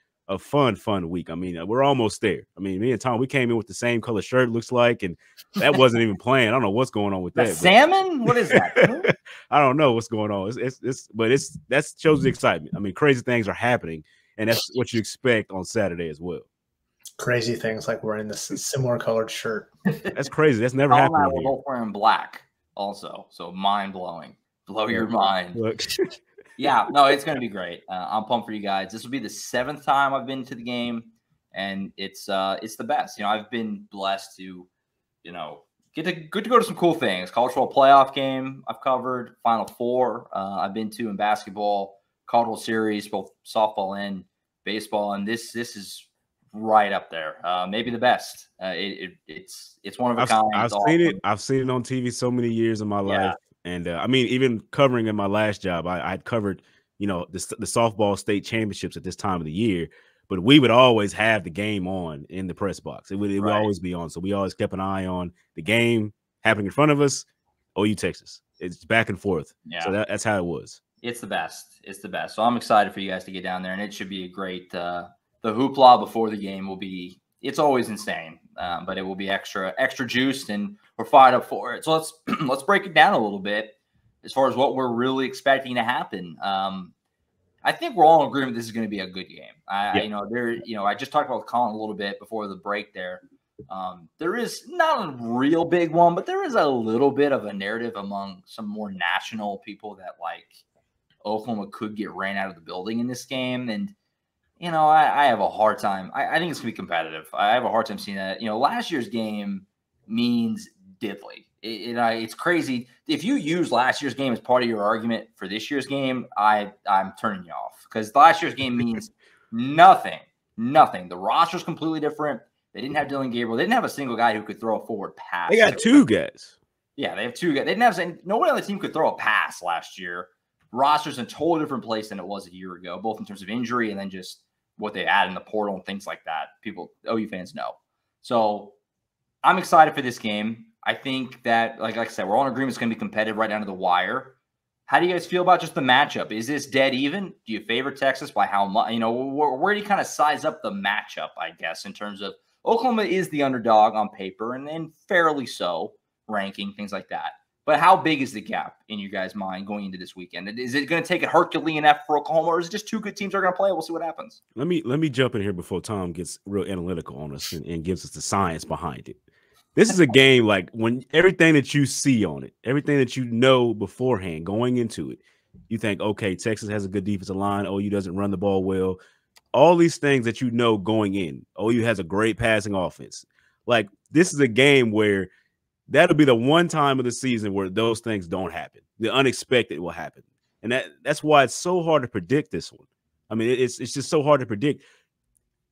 week. I mean, we're almost there. I mean, me and Tom, we came in with the same color shirt, looks like, and that wasn't even planned. I don't know what's going on with that. Salmon? What is that? I don't know what's going on. That shows the excitement. I mean, crazy things are happening, and that's what you expect on Saturday as well. Crazy things like wearing this similar colored shirt. That's crazy. That's never happened. We're both wearing black also, so mind blowing. Blow your mind. Look. Yeah, no, it's going to be great. I'm pumped for you guys. This will be the 7th time I've been to the game, and it's the best. I've been blessed to, get to go to some cool things. College football playoff game I've covered, Final Four I've been to in basketball, College World Series, both softball and baseball, and this is right up there. Maybe the best. It's one of a kind. I've seen it. I've seen it on TV so many years of my life. And I mean, even covering in my last job, I had covered, the softball state championships at this time of the year, but we would always have the game on in the press box. It would always be on. So we always kept an eye on the game happening in front of us. OU Texas. It's back and forth. Yeah. So that's how it was. It's the best. It's the best. So I'm excited for you guys to get down there, and it should be a great, the hoopla before the game will be, it's always insane, but it will be extra juiced, and we're fired up for it. So let's break it down a little bit as far as what we're really expecting to happen. I think we're all in agreement this is going to be a good game. I just talked about Collin a little bit before the break there. There is not a real big one, but there is a little bit of a narrative among some more national people that like Oklahoma could get ran out of the building in this game, and I have a hard time. I think it's going to be competitive. I have a hard time seeing that. Last year's game means diddly. It's crazy. If you use last year's game as part of your argument for this year's game, I'm turning you off, because last year's game means nothing. Nothing. The roster's completely different. They didn't have Dylan Gabriel. They didn't have a single guy who could throw a forward pass. They got 2 guys. Yeah, they have 2 guys. They didn't have – no one on the team could throw a pass last year. Roster's in a totally different place than it was a year ago, both in terms of injury and then just what they add in the portal and things like that. OU fans know. So I'm excited for this game. I think that, like I said, we're all in agreement it's going to be competitive right down to the wire. How do you guys feel about just the matchup? Is this dead even? Do you favor Texas by how much? Where do you kind of size up the matchup, I guess, in terms of Oklahoma is the underdog on paper and fairly so, ranking, things like that. But how big is the gap in you guys' mind going into this weekend? Is it going to take a Herculean effort for Oklahoma, or is it just 2 good teams that are going to play? We'll see what happens. Let me jump in here before Tom gets real analytical on us and gives us the science behind it. This is a game like when everything that you see on it, everything that you know beforehand going into it, you think, okay, Texas has a good defensive line. OU doesn't run the ball well. All these things that you know going in. OU has a great passing offense. Like, this is a game where that'll be the one time of the season where those things don't happen. The unexpected will happen. And that's why it's so hard to predict this one. I mean, it's just so hard to predict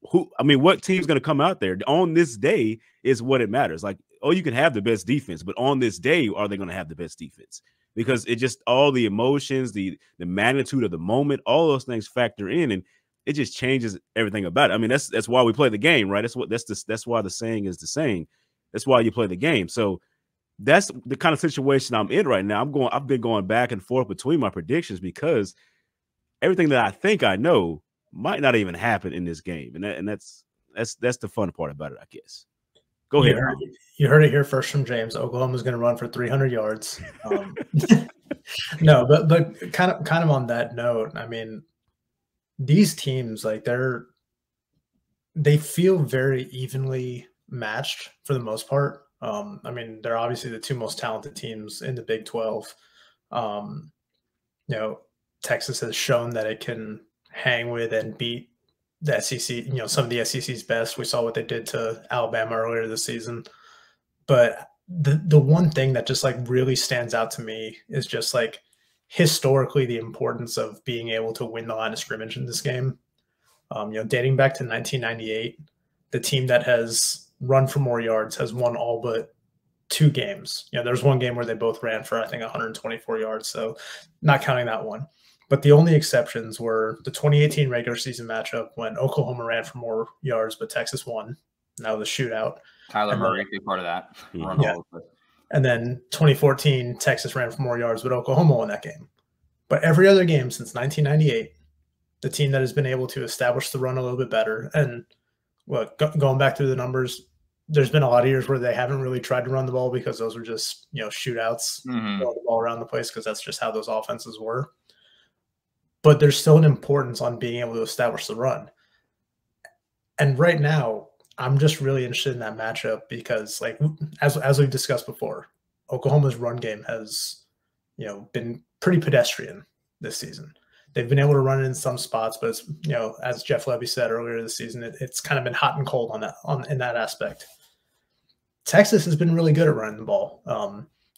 what team's going to come out there on this day is what it matters. Like, you can have the best defense, but on this day, are they going to have the best defense? Because it just, all the emotions, the magnitude of the moment, all those things factor in, and it just changes everything about it. I mean, that's why we play the game, right? That's why the saying is the saying. That's why you play the game. So that's the kind of situation I'm in right now. I've been going back and forth between my predictions because everything that I think I know might not even happen in this game, and that's the fun part about it, I guess. Go ahead. You heard it here first from James. Oklahoma's going to run for 300 yards. No, but kind of on that note, I mean, these teams, like, they feel very evenly matched for the most part. I mean, they're obviously the two most talented teams in the Big 12. Texas has shown that it can hang with and beat the SEC, some of the SEC's best. We saw what they did to Alabama earlier this season. But the one thing that just like really stands out to me is just like historically the importance of being able to win the line of scrimmage in this game. Dating back to 1998, the team that has run for more yards has won all but 2 games. There's one game where they both ran for, I think, 124 yards. So not counting that one. But the only exceptions were the 2018 regular season matchup when Oklahoma ran for more yards, but Texas won. That was a shootout. Kyler Murray, big part of that. Yeah. And then 2014, Texas ran for more yards, but Oklahoma won that game. But every other game since 1998, the team that has been able to establish the run a little bit better. And going back through the numbers, there's been a lot of years where they haven't really tried to run the ball because those were just, shootouts, throwing the ball around the place because that's just how those offenses were. But there's still an importance on being able to establish the run. And right now, I'm just really interested in that matchup because, like, as we've discussed before, Oklahoma's run game has, been pretty pedestrian this season. They've been able to run it in some spots, but it's, as Jeff Levy said earlier this season, it's kind of been hot and cold in that aspect. Texas has been really good at running the ball.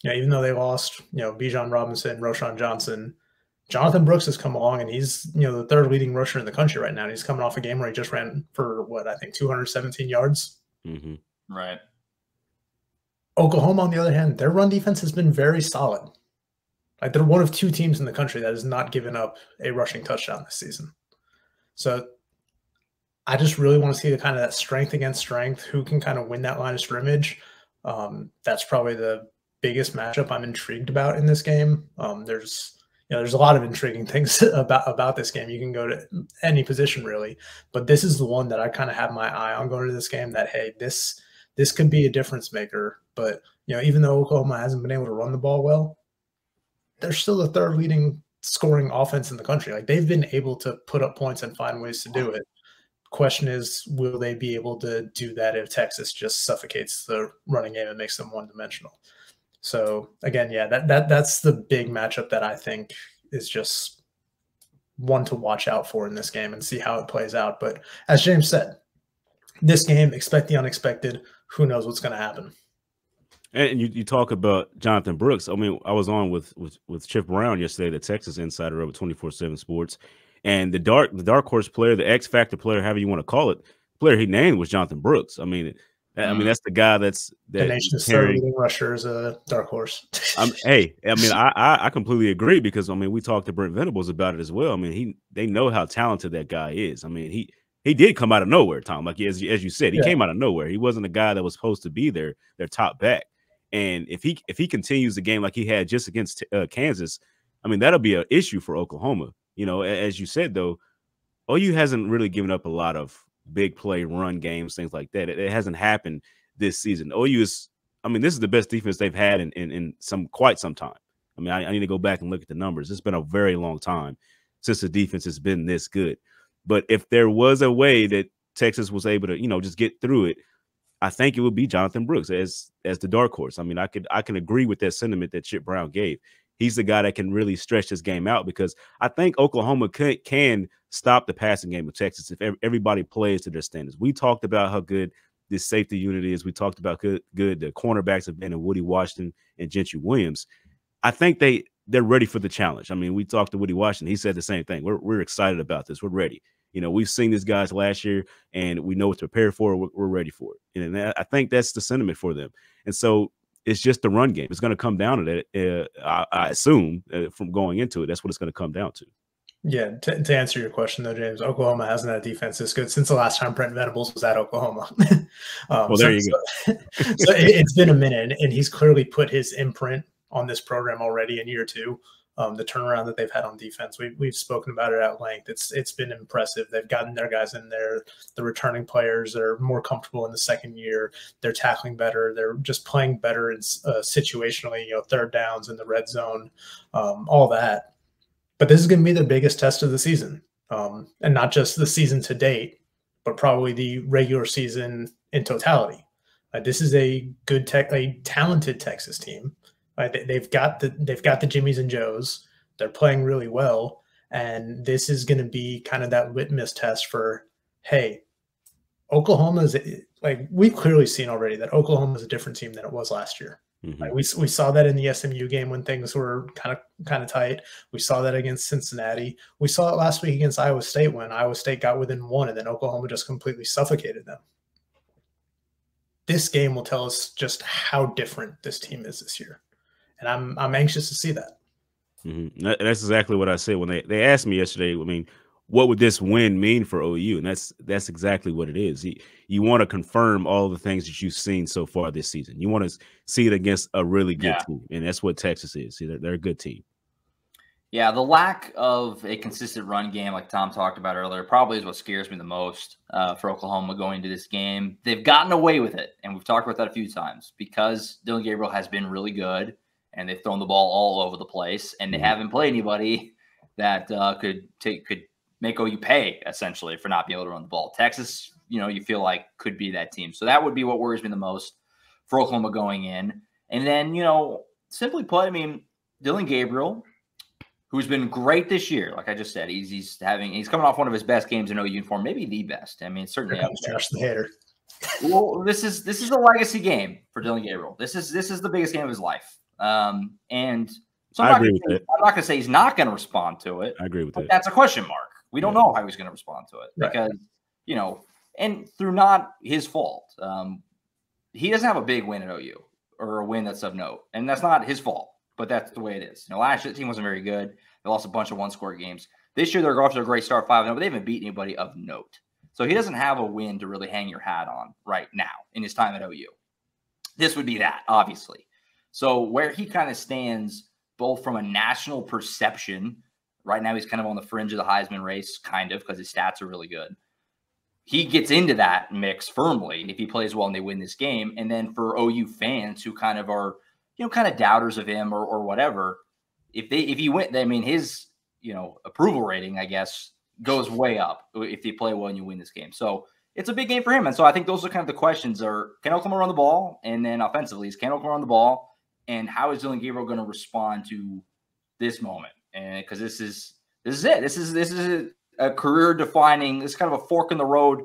Even though they lost, Bijan Robinson, Roschon Johnson, Jonathan Brooks has come along and he's, the 3rd leading rusher in the country right now. And he's coming off a game where he just ran for 217 yards. Mm-hmm. Right. Oklahoma, on the other hand, their run defense has been very solid. Like, they're one of 2 teams in the country that has not given up a rushing touchdown this season. So I just really want to see the kind of that strength against strength, who can kind of win that line of scrimmage. That's probably the biggest matchup I'm intrigued about in this game. There's a lot of intriguing things about this game. You can go to any position really, but this is the one that I kind of have my eye on going to this game that, hey, this could be a difference maker. But, even though Oklahoma hasn't been able to run the ball well, they're still the 3rd leading scoring offense in the country. Like, they've been able to put up points and find ways to do it. Question is, will they be able to do that if Texas just suffocates the running game and makes them one-dimensional? So again, yeah, that's the big matchup that I think is just one to watch out for in this game and see how it plays out. But as James said, this game, expect the unexpected. Who knows what's going to happen? And you talk about Jonathan Brooks. I mean, I was on with Chip Brown yesterday, the Texas insider over 24/7 Sports, and the dark horse player, the X factor player, however you want to call it, player he named was Jonathan Brooks. I mean, that's the guy the nation's 3rd leading rusher is a dark horse. I completely agree because we talked to Brent Venables about it as well. I mean, they know how talented that guy is. I mean, he did come out of nowhere, Tom. Like as you said, he came out of nowhere. He wasn't a guy that was supposed to be their top back. And if he continues the game like he had just against Kansas, I mean, that'll be an issue for Oklahoma. As you said though, OU hasn't really given up a lot of big play run games, things like that. It hasn't happened this season. OU is, this is the best defense they've had in quite some time. I need to go back and look at the numbers. It's been a very long time since the defense has been this good. But if there was a way that Texas was able to, just get through it, I think it would be Jonathan Brooks as the dark horse. I can agree with that sentiment that Chip Brown gave. He's the guy that can really stretch this game out because I think Oklahoma can stop the passing game of Texas if everybody plays to their standards. We talked about how good this safety unit is. We talked about good the cornerbacks have been in Woody Washington and Gentry Williams. I think they're ready for the challenge. We talked to Woody Washington. He said the same thing. We're excited about this. We're ready. We've seen these guys last year, and we know what to prepare for. We're ready for it. And I think that's the sentiment for them. And so it's just the run game. It's going to come down to that. I assume from going into it, that's what it's going to come down to. Yeah, to answer your question though, James, Oklahoma hasn't had a defense this good since the last time Brent Venables was at Oklahoma. Well, there you go. So it's been a minute, and he's clearly put his imprint on this program already in year two. The turnaround that they've had on defense, we've spoken about it at length. It's been impressive. They've gotten their guys in there. The returning players are more comfortable in the second year. They're tackling better. They're just playing better in, situationally, third downs in the red zone, all that. But this is going to be the biggest test of the season, and not just the season to date, but probably the regular season in totality. This is a talented Texas team. They've got the Jimmies and Joes. They're playing really well, and this is going to be kind of that litmus test for, hey, Oklahoma is we've clearly seen already that Oklahoma is a different team than it was last year. Mm-hmm. We saw that in the SMU game when things were kind of tight. We saw that against Cincinnati. We saw it last week against Iowa State when Iowa State got within one, and then Oklahoma just completely suffocated them. This game will tell us just how different this team is this year, and I'm anxious to see that. Mm-hmm. That's exactly what I said when they asked me yesterday. I mean, what would this win mean for OU? And that's exactly what it is. You want to confirm all the things that you've seen so far this season. You want to see it against a really good team, and that's what Texas is. See, they're a good team. Yeah, the lack of a consistent run game, like Tom talked about earlier, probably is what scares me the most for Oklahoma going into this game. They've gotten away with it, and we've talked about that a few times, because Dillon Gabriel has been really good, and they've thrown the ball all over the place, and they haven't played anybody that could make OU pay, essentially, for not being able to run the ball. Texas, you feel like could be that team. So that would be what worries me the most for Oklahoma going in. And then, simply put, I mean, Dillon Gabriel, who's been great this year, like I just said, he's coming off one of his best games in OU uniform, maybe the best. I mean, certainly. Josh the hater. Well, this is a legacy game for Dillon Gabriel. This is the biggest game of his life. And so I'm not going to say he's not going to respond to it. I agree with that. That's a question mark. We don't know how he's going to respond to it because, and through not his fault. He doesn't have a big win at OU or a win that's of note, and that's not his fault, but that's the way it is. Last year the team wasn't very good. They lost a bunch of one-score games. This year they're off to a great start, 5-0, but they haven't beat anybody of note. So he doesn't have a win to really hang your hat on right now in his time at OU. This would be that, obviously. So where he kind of stands, both from a national perception, right now he's kind of on the fringe of the Heisman race, kind of, because his stats are really good. He gets into that mix firmly if he plays well and they win this game. And then for OU fans who kind of are, kind of doubters of him or whatever, if he went, I mean, his, approval rating, I guess, goes way up if they play well and you win this game. So it's a big game for him. And so I think those are kind of the questions are, can Oklahoma run the ball? And then offensively, can Oklahoma run the ball? And how is Dillon Gabriel going to respond to this moment? And because this is it. This is a career defining. This is kind of a fork in the road.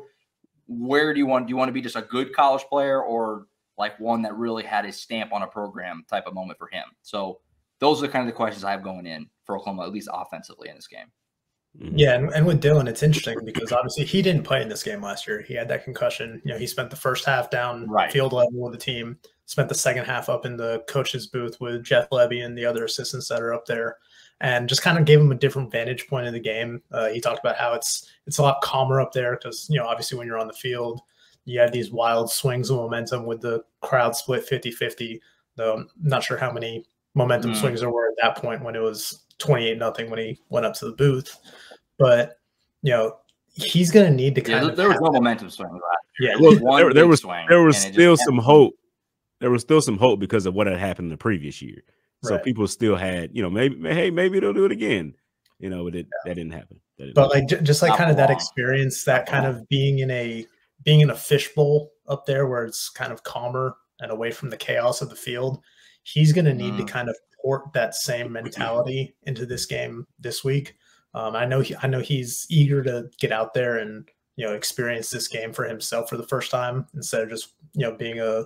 Where do you want to be just a good college player or like one that really had his stamp on a program type of moment for him? So those are kind of the questions I have going in for Oklahoma, at least offensively in this game. Yeah, and with Dillon, it's interesting because obviously he didn't play in this game last year. He had that concussion. He spent the first half down field level with the team, spent the second half up in the coach's booth with Jeff Levy and the other assistants that are up there, and just kind of gave him a different vantage point of the game. He talked about how it's a lot calmer up there because, obviously when you're on the field, you have these wild swings of momentum with the crowd split 50-50, though I'm not sure how many momentum swings there were at that point when it was 28-0 when he went up to the booth. But, he's going to need to kind of – there was no momentum swing. Yeah, well, there was still some hope. There was still some hope because of what had happened the previous year. So people still had, maybe they'll do it again. But that didn't happen. Just like kind of that experience, that kind of being in a fishbowl up there where it's kind of calmer and away from the chaos of the field, he's going to need to kind of port that same mentality into this game this week. I know he's eager to get out there and experience this game for himself for the first time instead of just being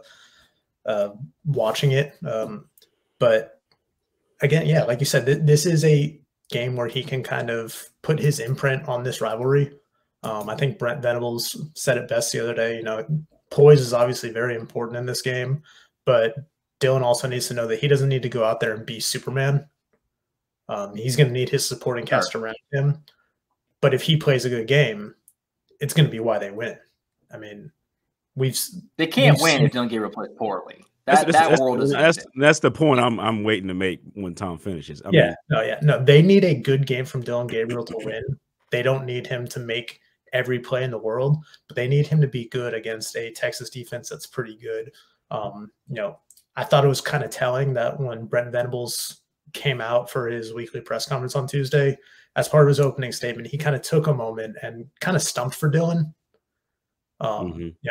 watching it. But again, like you said, this is a game where he can kind of put his imprint on this rivalry. I think Brent Venables said it best the other day. Poise is obviously very important in this game, but Dillon also needs to know that he doesn't need to go out there and be Superman. He's going to need his supporting cast around him. But if he plays a good game, it's going to be why they win. I mean, they can't win if Dylan Gabriel plays poorly. That world is that's the point I'm waiting to make when Tom finishes. I mean, they need a good game from Dylan Gabriel to win. They don't need him to make every play in the world, but they need him to be good against a Texas defense that's pretty good. I thought it was kind of telling that when Brent Venables came out for his weekly press conference on Tuesday, as part of his opening statement, he kind of took a moment and kind of stumped for Dylan.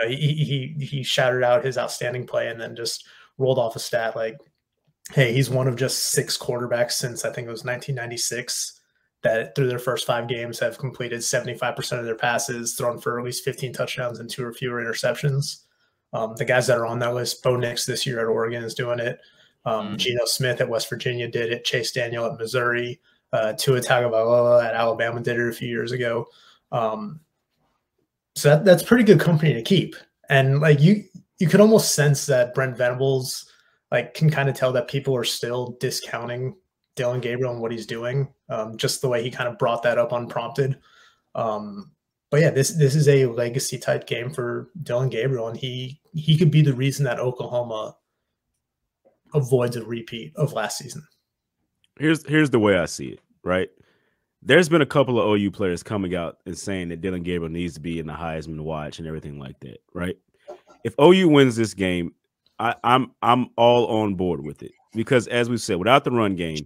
He shouted out his outstanding play and then just rolled off a stat like, hey, he's one of just 6 quarterbacks since I think it was 1996 that through their first 5 games have completed 75% of their passes, thrown for at least 15 touchdowns and 2 or fewer interceptions. The guys that are on that list, Bo Nix this year at Oregon is doing it. Geno Smith at West Virginia did it. Chase Daniel at Missouri. Tua Tagovailoa at Alabama did it a few years ago. So that's pretty good company to keep. And like you could almost sense that Brent Venables can kind of tell that people are still discounting Dylan Gabriel and what he's doing, just the way he kind of brought that up unprompted. But yeah, this is a legacy type game for Dylan Gabriel, and he could be the reason that Oklahoma avoids a repeat of last season. Here's the way I see it, right? There's been a couple of OU players coming out and saying that Dylan Gabriel needs to be in the Heisman watch and everything like that, right? If OU wins this game, I'm all on board with it because, as we said, without the run game,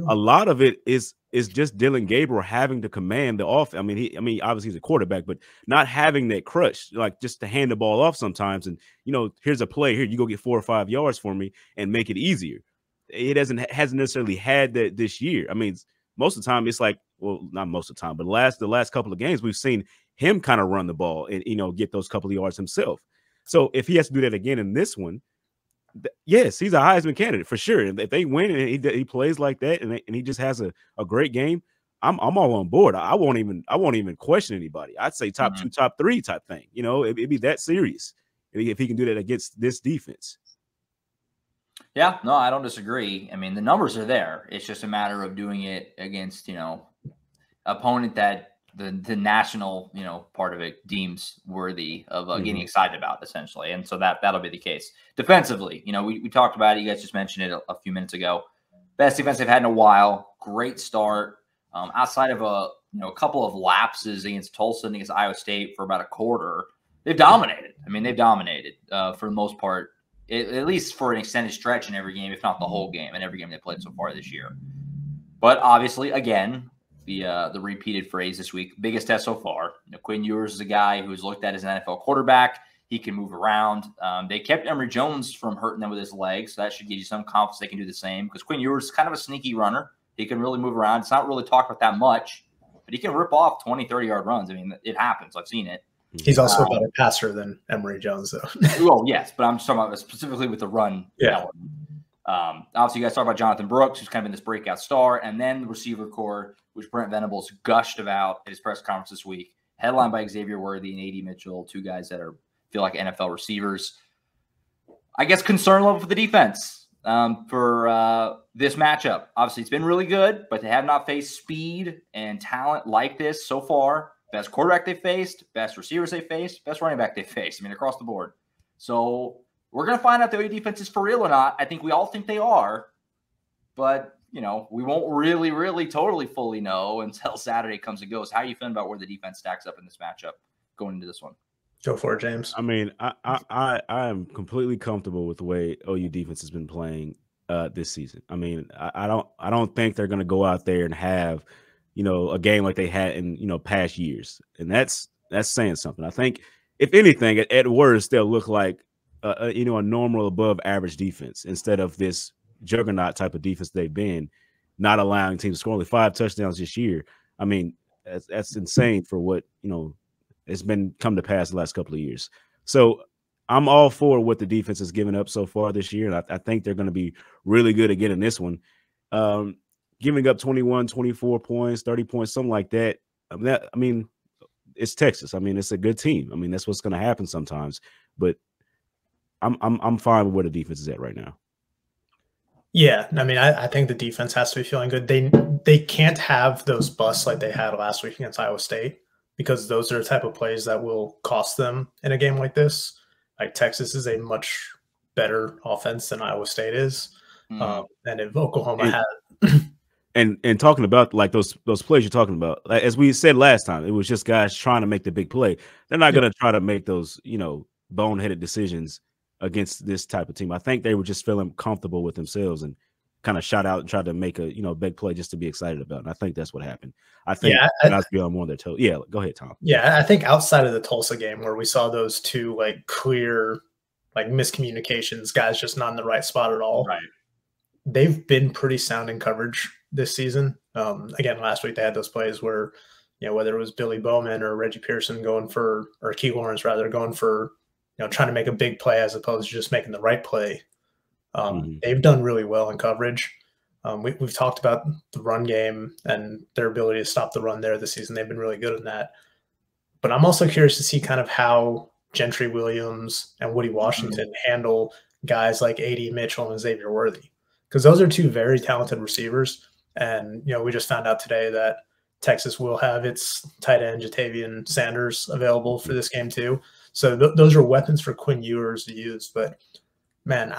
a lot of it is just Dylan Gabriel having to command the offense. I mean, obviously he's a quarterback, but not having that crutch, like just to hand the ball off sometimes. And here's a play here, you go get 4 or 5 yards for me and make it easier. It hasn't necessarily had that this year. I mean, most of the time it's like, well, not most of the time, but the last couple of games we've seen him kind of run the ball and get those couple of yards himself. So if he has to do that again in this one, yes, he's a Heisman candidate for sure. If they win and he plays like that and he just has a great game, I'm all on board. I won't even question anybody. I'd say top 2, top 3 type thing. It'd be that serious if he can do that against this defense. Yeah, no, I don't disagree. I mean, the numbers are there. It's just a matter of doing it against, opponent that the national, part of it deems worthy of getting excited about, essentially. And so that'll be the case. Defensively, we talked about it. You guys just mentioned it a few minutes ago. Best defense they've had in a while. Great start. Outside of a couple of lapses against Tulsa and against Iowa State for about a quarter, they've dominated. I mean, they've dominated for the most part, at least for an extended stretch in every game, if not the whole game, in every game they played so far this year. But obviously, again, the repeated phrase this week, biggest test so far. Quinn Ewers is a guy who's looked at as an NFL quarterback. He can move around. They kept Emory Jones from hurting them with his legs, so that should give you some confidence they can do the same because Quinn Ewers is kind of a sneaky runner. He can really move around. It's not really talked about that much, but he can rip off 20, 30-yard runs. I mean, it happens. I've seen it. He's also a better passer than Emory Jones, though. Well, yes, but I'm just talking about specifically with the run. Yeah. Obviously, you guys talk about Jonathan Brooks, who's kind of been this breakout star, and then the receiver core, which Brent Venables gushed about at his press conference this week, headlined by Xavier Worthy and A.D. Mitchell, 2 guys that feel like NFL receivers. I guess concern level for the defense for this matchup. Obviously, it's been really good, but they have not faced speed and talent like this so far. Best quarterback they faced, best receivers they faced, best running back they faced. I mean, across the board. So we're going to find out the OU defense is for real or not. I think we all think they are, but we won't really totally fully know until Saturday comes and goes. How are you feeling about where the defense stacks up in this matchup going into this one? Go for it, James. I mean, I am completely comfortable with the way OU defense has been playing this season. I mean, I don't think they're going to go out there and have a game like they had in past years, and that's saying something. I think if anything, at worst, they'll look like a normal above average defense instead of this juggernaut type of defense they've been, not allowing teams to score only 5 touchdowns this year. I mean, that's insane for what it's been come to pass the last couple of years. So I'm all for what the defense has given up so far this year, and I think they're going to be really good again in this one. Giving up 21, 24 points, 30 points, something like that. I mean, it's Texas. I mean, it's a good team. I mean, that's what's going to happen sometimes. But I'm fine with where the defense is at right now. Yeah, I mean, I think the defense has to be feeling good. They can't have those busts like they had last week against Iowa State, because those are the type of plays that will cost them in a game like this. Like, Texas is a much better offense than Iowa State is, and if Oklahoma had and talking about like those plays you're talking about, like, as we said last time, it was just guys trying to make the big play. They're not going to try to make those boneheaded decisions against this type of team. I think they were just feeling comfortable with themselves and kind of shot out and tried to make a big play just to be excited about. And I think that's what happened. I think guys be on more of their toes. Yeah, go ahead, Tom. Yeah, I think outside of the Tulsa game where we saw those two like clear like miscommunications, guys just not in the right spot at all. Right. They've been pretty sound in coverage this season. Again, last week they had those plays where, whether it was Billy Bowman or Reggie Pearson or Key Lawrence rather, going for, trying to make a big play as opposed to just making the right play. They've done really well in coverage. We've talked about the run game and their ability to stop the run there this season. They've been really good in that. But I'm also curious to see kind of how Gentry Williams and Woody Washington handle guys like A.D. Mitchell and Xavier Worthy, because those are two very talented receivers. And, we just found out today that Texas will have its tight end Jatavian Sanders available for this game too. So those are weapons for Quinn Ewers to use. But, man,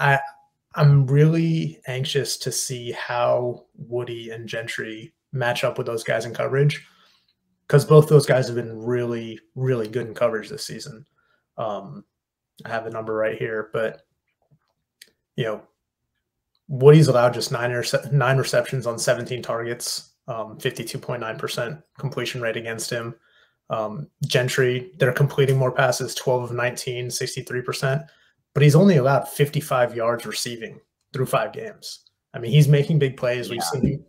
I'm really anxious to see how Woody and Gentry match up with those guys in coverage, because both those guys have been really, really good in coverage this season. I have the number right here, but, Woody's allowed just nine receptions on 17 targets, 52.9% completion rate against him. Gentry, they're completing more passes, 12 of 19, 63%, but he's only allowed 55 yards receiving through 5 games. I mean, he's making big plays. Yeah.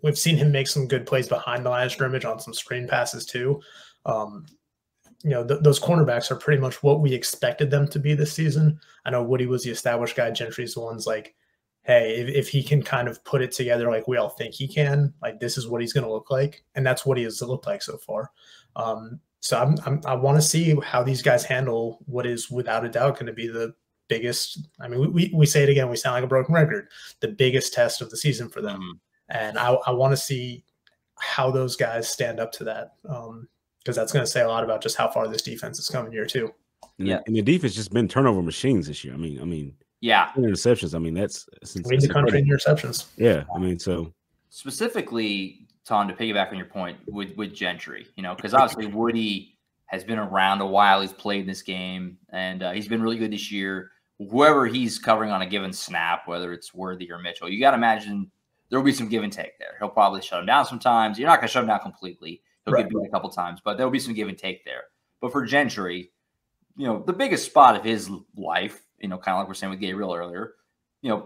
We've seen him make some good plays behind the line of scrimmage on some screen passes too. Those cornerbacks are pretty much what we expected them to be this season. I know Woody was the established guy. Gentry's the one's like, hey, if he can kind of put it together like we all think he can, like, this is what he's going to look like. And that's what he has looked like so far. So I want to see how these guys handle what is without a doubt going to be the biggest. I mean, we say it again, we sound like a broken record, the biggest test of the season for them. And I want to see how those guys stand up to that, because that's going to say a lot about just how far this defense is coming year too. And the defense just been turnover machines this year. I mean, yeah, interceptions. I mean, that's lead the country in interceptions. Yeah, I mean, so specifically, Tom, to piggyback on your point with Gentry, because obviously Woody has been around a while. He's played this game, and he's been really good this year. Whoever he's covering on a given snap, whether it's Worthy or Mitchell, you got to imagine there will be some give and take there. He'll probably shut him down sometimes. You're not going to shut him down completely. He'll get beat a couple times, but there will be some give and take there. But for Gentry, the biggest spot of his life, kind of like we're saying with Gabriel earlier,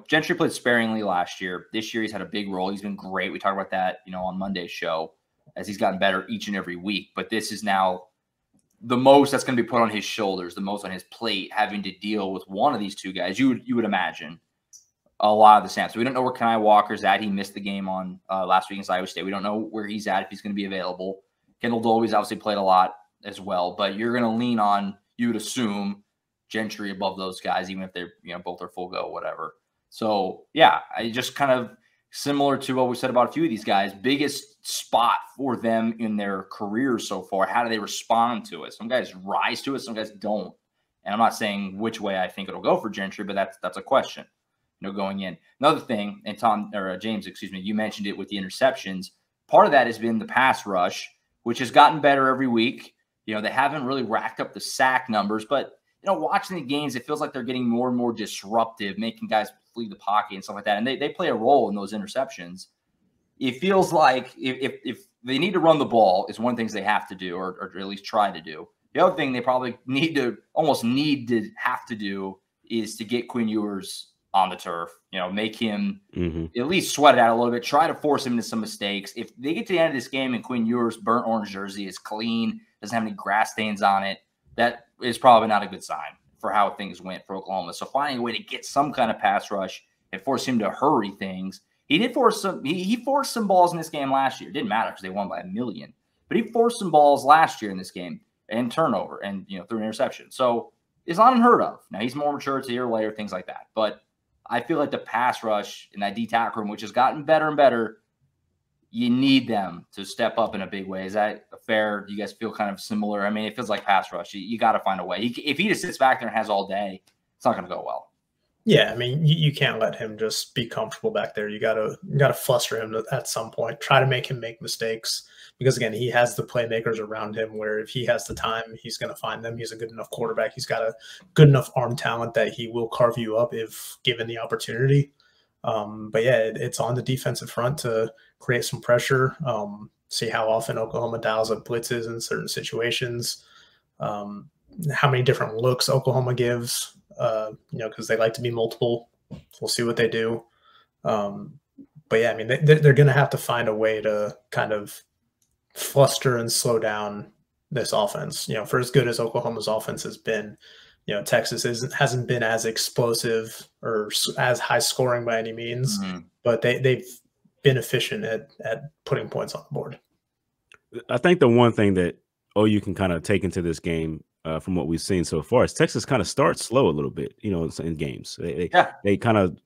Gentry played sparingly last year. This year he's had a big role. He's been great. We talked about that, on Monday's show, as he's gotten better each and every week. But this is now the most that's going to be put on his shoulders, the most on his plate, having to deal with one of these two guys. You would imagine a lot of the snaps. So we don't know where Kenai Walker's at. He missed the game on last week against Iowa State. We don't know where he's at, if he's going to be available. Kendall Dolby's obviously played a lot as well, but you're going to lean on, you would assume, Gentry above those guys, even if they're both are full go, whatever. So yeah, I just kind of similar to what we said about a few of these guys, biggest spot for them in their careers so far. How do they respond to it? Some guys rise to it, some guys don't. And I'm not saying which way I think it'll go for Gentry, but that's a question, going in. Another thing, and James, excuse me, you mentioned it with the interceptions. Part of that has been the pass rush, which has gotten better every week. They haven't really racked up the sack numbers, but watching the games, it feels like they're getting more and more disruptive, making guys flee the pocket and stuff like that. And they play a role in those interceptions. It feels like if they need to run the ball is one of the things they have to do, or at least try to do. The other thing they probably have to do is to get Quinn Ewers on the turf, make him at least sweat it out a little bit, try to force him into some mistakes. If they get to the end of this game and Quinn Ewers' burnt orange jersey is clean, doesn't have any grass stains on it, that is probably not a good sign for how things went for Oklahoma. So finding a way to get some kind of pass rush and force him to hurry things. He did force some. He forced some balls in this game last year. It didn't matter because they won by 1 million. But he forced some balls last year in this game and turnover and through an interception. So it's not unheard of. Now he's more mature. It's a year later, things like that. But I feel like the pass rush in that D tackle room, which has gotten better and better, you need them to step up in a big way. Is that fair? Do you guys feel kind of similar? I mean, it feels like pass rush. You got to find a way. If he just sits back there and has all day, it's not going to go well. Yeah, I mean, you can't let him just be comfortable back there. You gotta fluster him at some point. Try to make him make mistakes because, again, he has the playmakers around him where if he has the time, he's going to find them. He's a good enough quarterback. He's got a good enough arm talent that he will carve you up if given the opportunity. But, yeah, it's on the defensive front to create some pressure, see how often Oklahoma dials up blitzes in certain situations, how many different looks Oklahoma gives. Because they like to be multiple. We'll see what they do. But yeah, I mean, they're going to have to find a way to kind of fluster and slow down this offense. For as good as Oklahoma's offense has been, Texas hasn't been as explosive or as high scoring by any means, but they've been efficient at putting points on the board. I think the one thing that OU can kind of take into this game from what we've seen so far is Texas kind of starts slow a little bit, in games. They kind of,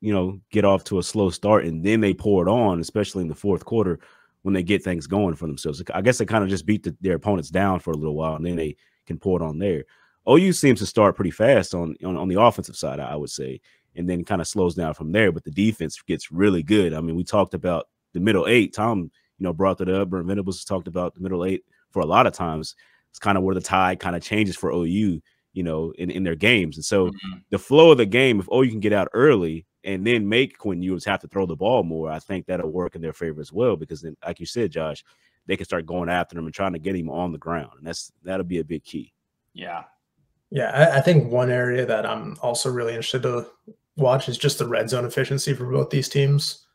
get off to a slow start and then they pour it on, especially in the fourth quarter when they get things going for themselves. I guess they kind of just beat their opponents down for a little while and then they can pour it on there. OU seems to start pretty fast on the offensive side, I would say, and then kind of slows down from there. But the defense gets really good. I mean, we talked about the middle eight. Tom, brought that up. Brent Venables has talked about the middle eight for a lot of times. It's kind of where the tide kind of changes for OU, in their games. And so the flow of the game, if OU can get out early and then make Quinn Ewers have to throw the ball more, I think that'll work in their favor as well, because then, like you said, Josh, they can start going after him and trying to get him on the ground. And that'll be a big key. Yeah. Yeah, I think one area that I'm also really interested to watch is just the red zone efficiency for both these teams.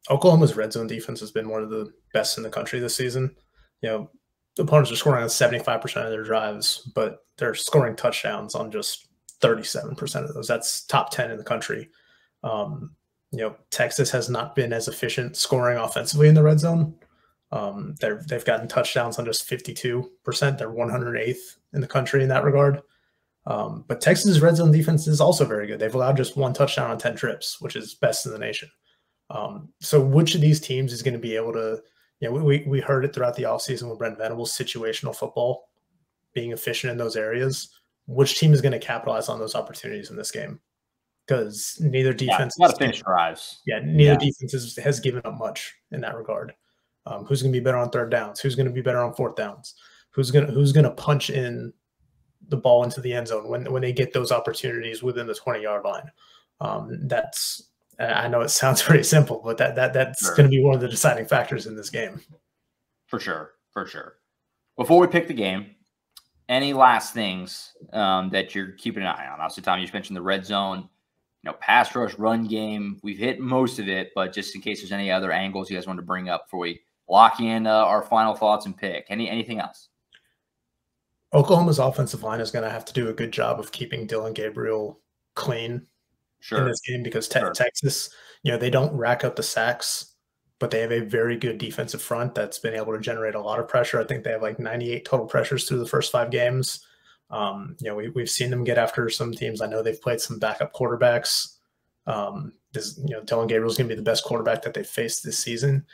Oklahoma's red zone defense has been one of the best in the country this season. The opponents are scoring on 75% of their drives, but they're scoring touchdowns on just 37% of those. That's top 10 in the country. Texas has not been as efficient scoring offensively in the red zone. They've gotten touchdowns on just 52%. They're 108th in the country in that regard. But Texas's red zone defense is also very good. They've allowed just one touchdown on 10 trips, which is best in the nation. So which of these teams is going to be able to, we heard it throughout the offseason with Brent Venables, situational football, being efficient in those areas. Which team is going to capitalize on those opportunities in this game? Because neither defense finish drives. Neither defense has given up much in that regard. Who's going to be better on third downs? Who's going to be better on fourth downs? Who's going to punch in the ball into the end zone when they get those opportunities within the 20-yard line? I know it sounds very simple, but that's going to be one of the deciding factors in this game. For sure. Before we pick the game, any last things that you're keeping an eye on? Obviously, Tom, you just mentioned the red zone, pass rush, run game. We've hit most of it, but just in case there's any other angles you guys want to bring up before we lock in our final thoughts and pick. Anything else? Oklahoma's offensive line is going to have to do a good job of keeping Dillon Gabriel clean in this game because Texas, they don't rack up the sacks, but they have a very good defensive front that's been able to generate a lot of pressure. I think they have like 98 total pressures through the first 5 games. We've seen them get after some teams. I know they've played some backup quarterbacks. Dillon Gabriel's going to be the best quarterback that they've faced this season.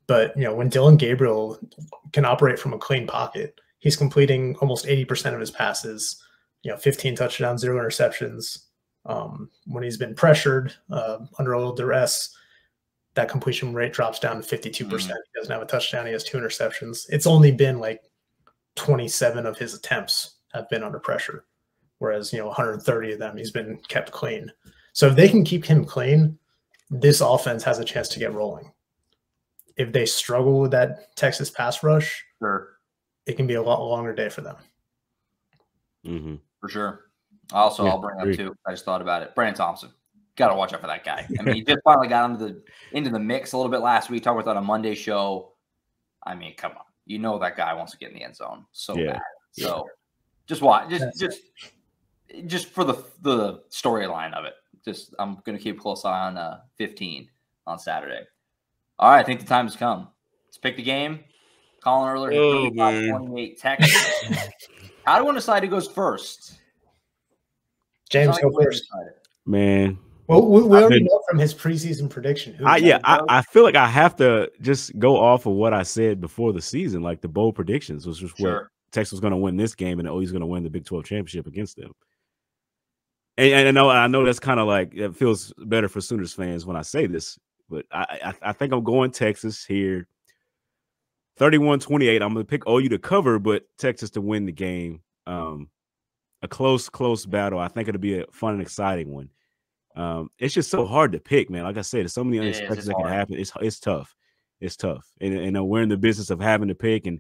But, when Dillon Gabriel can operate from a clean pocket, he's completing almost 80% of his passes, 15 touchdowns, 0 interceptions. When he's been pressured under a little duress, that completion rate drops down to 52%. He doesn't have a touchdown. He has 2 interceptions. It's only been like 27 of his attempts have been under pressure, whereas, 130 of them he's been kept clean. So if they can keep him clean, this offense has a chance to get rolling. If they struggle with that Texas pass rush, it can be a lot longer day for them. For sure. Also, I'll bring up too. I just thought about it. Brandon Thompson. Got to watch out for that guy. I mean, he just finally got into the mix a little bit last week. Talked about that on Monday show. I mean, come on. That guy wants to get in the end zone so bad. So just watch. Just for the storyline of it. I'm going to keep a close eye on 15 on Saturday. All right, I think the time has come. Let's pick the game. Collin earlier, 35-28 Texas. How do you want to decide who goes first? James, go first. Man. Well, we already know from his preseason prediction. I feel like I have to just go off of what I said before the season, like the bold predictions was just what Texas was going to win this game, and OU's going to win the Big 12 championship against them. And I know that's kind of like it feels better for Sooners fans when I say this, but I think I'm going Texas here. 31-28. I'm going to pick OU to cover, but Texas to win the game. A close battle. I think it'll be a fun and exciting one. It's just so hard to pick, man. Like I said, there's so many unexpected that can happen. It's tough. It's tough. And we're in the business of having to pick, and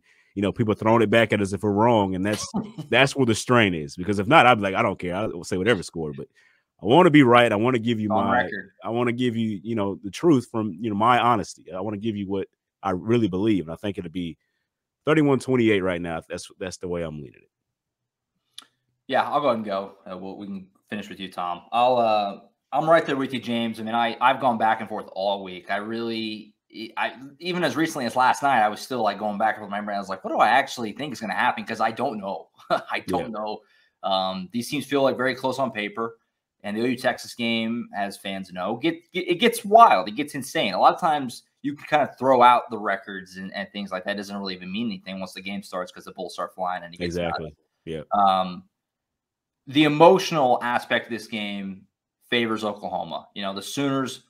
people throwing it back at us if we're wrong, and that's where the strain is. Because if not, I'd be like, I don't care. I'll say whatever score, but I want to be right. I want to give you the truth from my honesty. I want to give you what I really believe, and I think it'll be 31-28 right now. That's the way I'm leaning it. Yeah, I'll go ahead and go. We can finish with you, Tom. I'm right there with you, James. I mean, I've gone back and forth all week. I even as recently as last night, I was still like going back and forth with my brain. I was like, what do I actually think is going to happen? Because I don't know. I don't know. These teams feel like very close on paper, and the OU Texas game, as fans know, it gets wild. It gets insane. A lot of times you can kind of throw out the records and things like that. It doesn't really even mean anything once the game starts because the Bulls start flying and it gets nuts. Yeah. The emotional aspect of this game favors Oklahoma. The Sooners,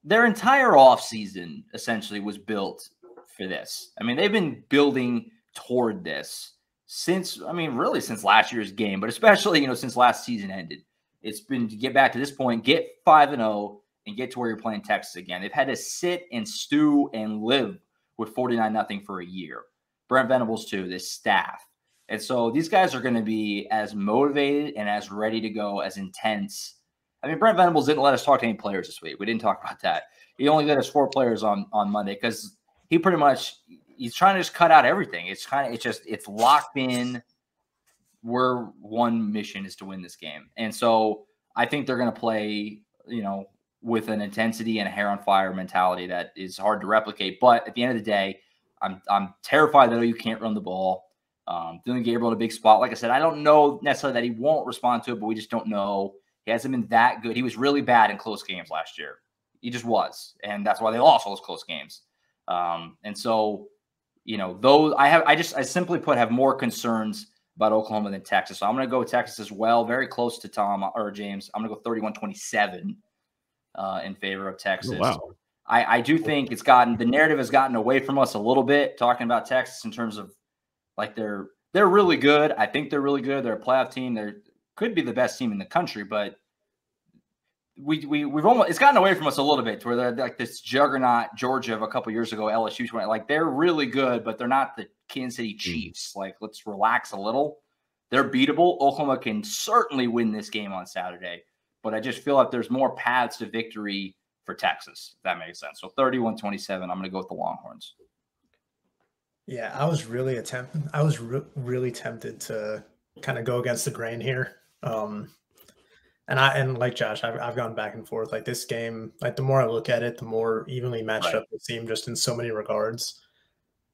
their entire offseason essentially was built for this. I mean, they've been building toward this since last year's game, but especially, since last season ended. It's been to get back to this point, get 5-0, and get to where you're playing Texas again. They've had to sit and stew and live with 49-0 for a year. Brent Venables too, this staff. And so these guys are going to be as motivated and as ready to go, as intense. I mean, Brent Venables didn't let us talk to any players this week. We didn't talk about that. He only let us 4 players on Monday because he's trying to just cut out everything. It's locked in. We're one mission is to win this game. And so I think they're going to play, with an intensity and a hair on fire mentality that is hard to replicate. But at the end of the day, I'm terrified that you can't run the ball. Dylan Gabriel in a big spot. Like I said, I don't know necessarily that he won't respond to it, but we just don't know. He hasn't been that good. He was really bad in close games last year. He just was. And that's why they lost all those close games. And so, those I simply put have more concerns about Oklahoma than Texas. So I'm going to go with Texas as well. Very close to Tom or James. I'm going to go 31-27 in favor of Texas. Oh, wow. I do think the narrative has gotten away from us a little bit talking about Texas in terms of like they're really good. I think they're really good. They're a playoff team. They could be the best team in the country, but we've almost, it's gotten away from us a little bit to where they're like this juggernaut Georgia of a couple years ago, LSU, like they're really good, but they're not the Kansas City Chiefs. Like, let's relax a little. They're beatable. Oklahoma can certainly win this game on Saturday, but I just feel like there's more paths to victory for Texas, if that makes sense. So 31-27, I'm going to go with the Longhorns. Yeah, I was really tempted to kind of go against the grain here. And like Josh, I've gone back and forth. Like this game, like the more I look at it, the more evenly matched up it seemed just in so many regards.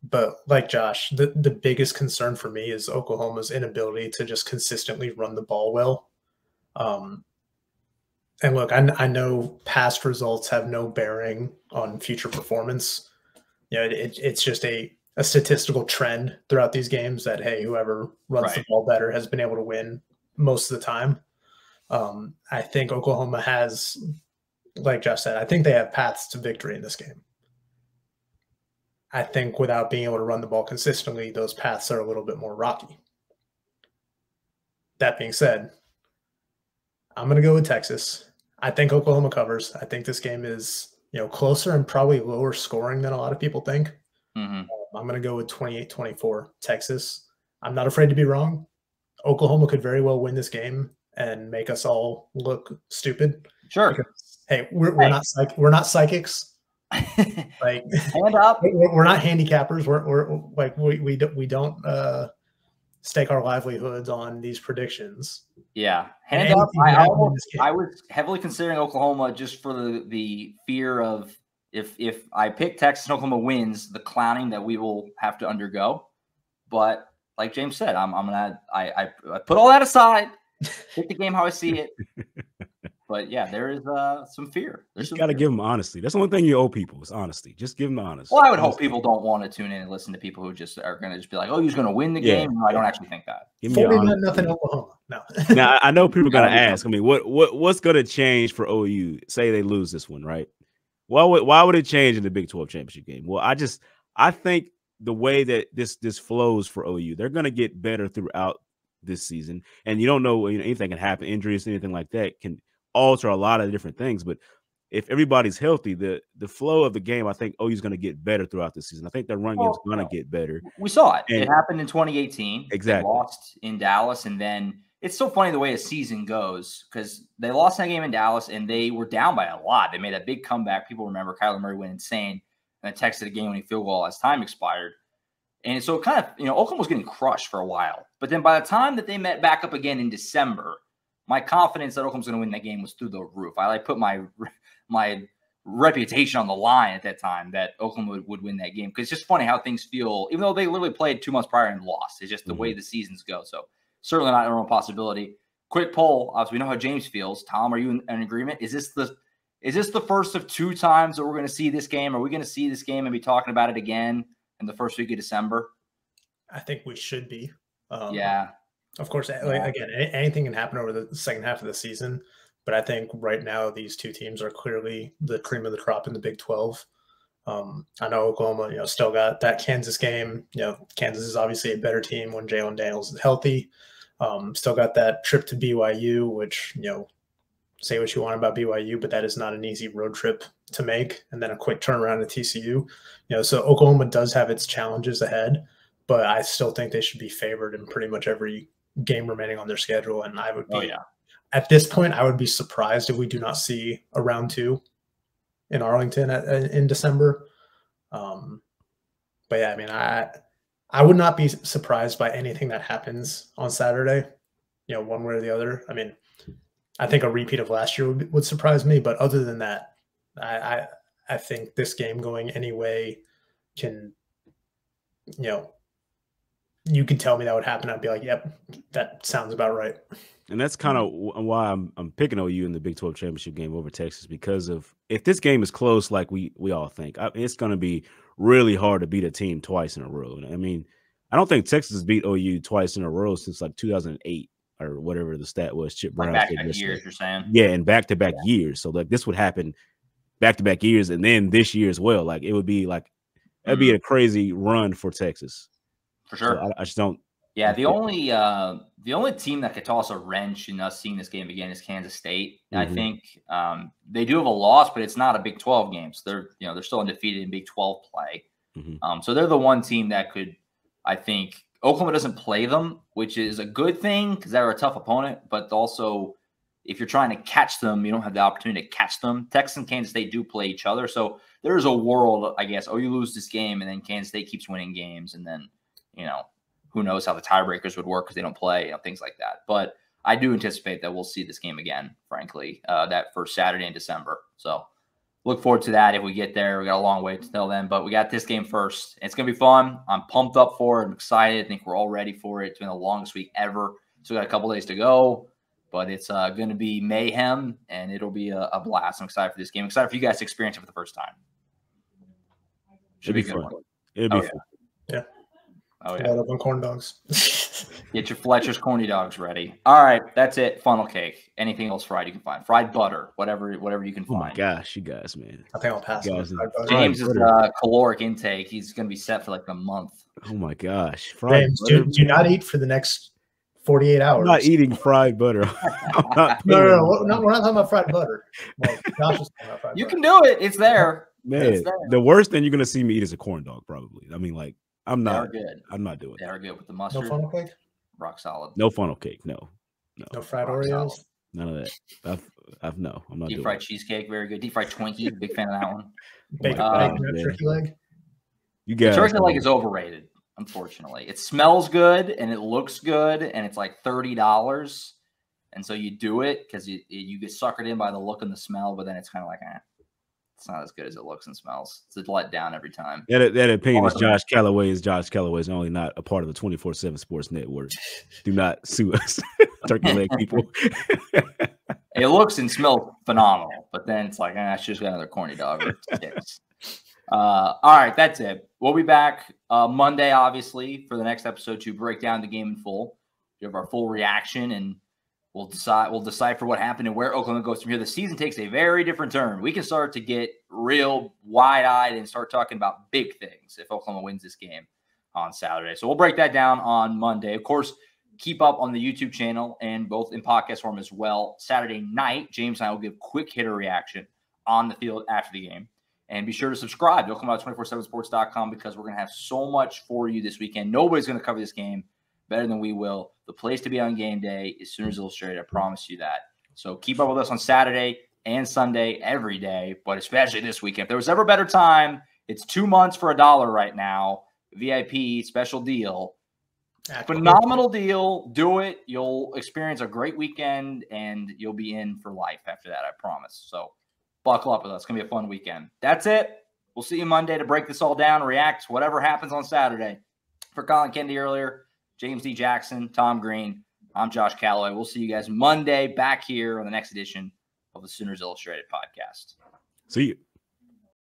But like Josh, the biggest concern for me is Oklahoma's inability to just consistently run the ball well. And look, I know past results have no bearing on future performance. It's just a statistical trend throughout these games that, hey, whoever runs the ball better has been able to win most of the time. I think Oklahoma has, like Josh said, I think they have paths to victory in this game. I think without being able to run the ball consistently, those paths are a little bit more rocky. That being said, I'm going to go with Texas. I think Oklahoma covers. I think this game is, closer and probably lower scoring than a lot of people think. Mm-hmm. I'm going to go with 28-24 Texas. I'm not afraid to be wrong. Oklahoma could very well win this game and make us all look stupid. Sure. Because, hey, we're not psychics. Like, hand up. We're not handicappers. We don't stake our livelihoods on these predictions. Yeah, hand up. I was heavily considering Oklahoma just for the fear of if I pick Texas and Oklahoma wins, the clowning that we will have to undergo. But like James said, I put all that aside, pick the game how I see it. But yeah, there is some fear. There's Just got to give them honesty. That's the only thing you owe people is honesty. Just give them the honesty. Well, I would hope people don't want to tune in and listen to people who just are going to just be like, "Oh, he's going to win the game." No, I don't actually think that. 49-0 Oklahoma. No. Now I know people are going to ask. I mean, what's going to change for OU? Say they lose this one, right? Why would it change in the Big 12 championship game? Well, I think the way that this flows for OU, they're going to get better throughout this season, and you don't know, anything can happen, injuries, anything like that can alter a lot of different things. But if everybody's healthy, the flow of the game, I think OU is going to get better throughout the season. I think their run game is going to get better. We saw it. It happened in 2018. Exactly. They lost in Dallas, and then it's so funny the way a season goes because they lost that game in Dallas, and they were down by a lot. They made a big comeback. People remember Kyler Murray went insane and texted a game-winning field goal as time expired. And so it kind of, Oklahoma was getting crushed for a while. But then by the time that they met back up again in December, my confidence that Oklahoma's going to win that game was through the roof. I put my reputation on the line at that time that Oklahoma would win that game. Because it's just funny how things feel, even though they literally played 2 months prior and lost. It's just the way the seasons go. So certainly not a real possibility. Quick poll. Obviously, we know how James feels. Tom, are you in agreement? Is this the first of 2 times that we're going to see this game? Are we going to see this game and be talking about it again in the first week of December? I think we should be. Yeah. Of course, again, anything can happen over the second half of the season. But I think right now these 2 teams are clearly the cream of the crop in the Big 12. I know Oklahoma, still got that Kansas game. Kansas is obviously a better team when Jalen Daniels is healthy. Still got that trip to BYU, which, say what you want about BYU, but that is not an easy road trip to make. And then a quick turnaround at TCU. So Oklahoma does have its challenges ahead, but I still think they should be favored in pretty much every game remaining on their schedule. And I would be, at this point, I would be surprised if we do not see a round 2 in Arlington in December. But yeah, I mean, I would not be surprised by anything that happens on Saturday, one way or the other. I mean, I think a repeat of last year would surprise me, but other than that, I think this game going any way can, you could tell me that would happen. I'd be like, yep, that sounds about right. And that's kind of why I'm picking OU in the Big 12 championship game over Texas, because of if this game is close like we all think, it's going to be really hard to beat a team twice in a row. I mean, I don't think Texas has beat OU twice in a row since like 2008 or whatever the stat was. Chip Brown back years, you're saying? Yeah, and back-to-back years. So like this would happen back-to-back years, and then this year as well. Like it would be like that'd be a crazy run for Texas. For sure. So I just don't. Yeah, the only team that could toss a wrench in us seeing this game again is Kansas State. I think they do have a loss, but it's not a Big 12 game. So they're still undefeated in Big 12 play. So they're the one team that could, I think, Oklahoma doesn't play them, which is a good thing because they're a tough opponent. But also, if you're trying to catch them, you don't have the opportunity to catch them. Texas and Kansas State do play each other. So there's a world, I guess, you lose this game and then Kansas State keeps winning games. And then, who knows how the tiebreakers would work because they don't play, things like that. But I do anticipate that we'll see this game again, frankly, that first Saturday in December. So look forward to that if we get there. We got a long way to tell then, but we got this game first. It's going to be fun. I'm pumped up for it. I'm excited. I think we're all ready for it. It's been the longest week ever. So we got a couple days to go, but it's going to be mayhem, and it'll be a blast. I'm excited for this game. I'm excited for you guys to experience it for the first time. Should be fun. It'll be fun. Yeah. Oh, yeah. Up on corn dogs. Get your Fletcher's corny dogs ready. All right, that's it. Funnel cake. Anything else fried you can find. Fried butter, whatever you can find. Oh my gosh, you guys, man. I think I'll pass on fried butter. James' caloric intake, he's going to be set for like a month. Oh my gosh. James, do not eat for the next 48 hours. I'm not eating fried butter. No, we're not talking about fried butter. Well, Josh is talking about fried you butter. can do it. It's there. Man, it's there. The worst thing you're going to see me eat is a corn dog, probably. I mean, like, I'm They not are good. I'm not doing They it. are good with the mustard. No funnel cake? Rock solid. No funnel cake. No fried Rock Oreos? solid. none of that. I'm not Deep doing fried it. cheesecake, very good. Deep fried Twinkie, big fan of that one. Bacon, God, bacon turkey leg? You The guys, turkey leg is overrated, unfortunately. It smells good and it looks good, and it's like $30. And so you do it because you get suckered in by the look and the smell, but then it's kind of like, it's not as good as it looks and smells. It's a letdown every time. that opinion is Josh Callaway. Josh Callaway is only not a part of the 24/7 Sports Network. Do not sue us, turkey leg people. It looks and smells phenomenal, but then it's like, I just got another corny dog. Or sticks. All right, that's it. We'll be back Monday, obviously, for the next episode to break down the game in full. We have our full reaction, and we'll decipher what happened and where Oklahoma goes from here. The season takes a very different turn. We can start to get real wide-eyed and start talking about big things if Oklahoma wins this game on Saturday. So we'll break that down on Monday. Of course, keep up on the YouTube channel and both in podcast form as well. Saturday night, James and I will give quick hitter reaction on the field after the game. And be sure to subscribe to Oklahoma247sports.com because we're going to have so much for you this weekend. Nobody's going to cover this game better than we will. The place to be on game day is Sooners Illustrated. I promise you that. So keep up with us on Saturday and Sunday every day, but especially this weekend. If there was ever a better time, it's 2 months for $1 right now. VIP special deal. Phenomenal deal. Do it. You'll experience a great weekend, and you'll be in for life after that, I promise. So buckle up with us. It's going to be a fun weekend. That's it. We'll see you Monday to break this all down, react to whatever happens on Saturday. For Collin Kennedy earlier, James D. Jackson, Tom Green, I'm Josh Callaway. We'll see you guys Monday back here on the next edition of the Sooners Illustrated podcast. See you.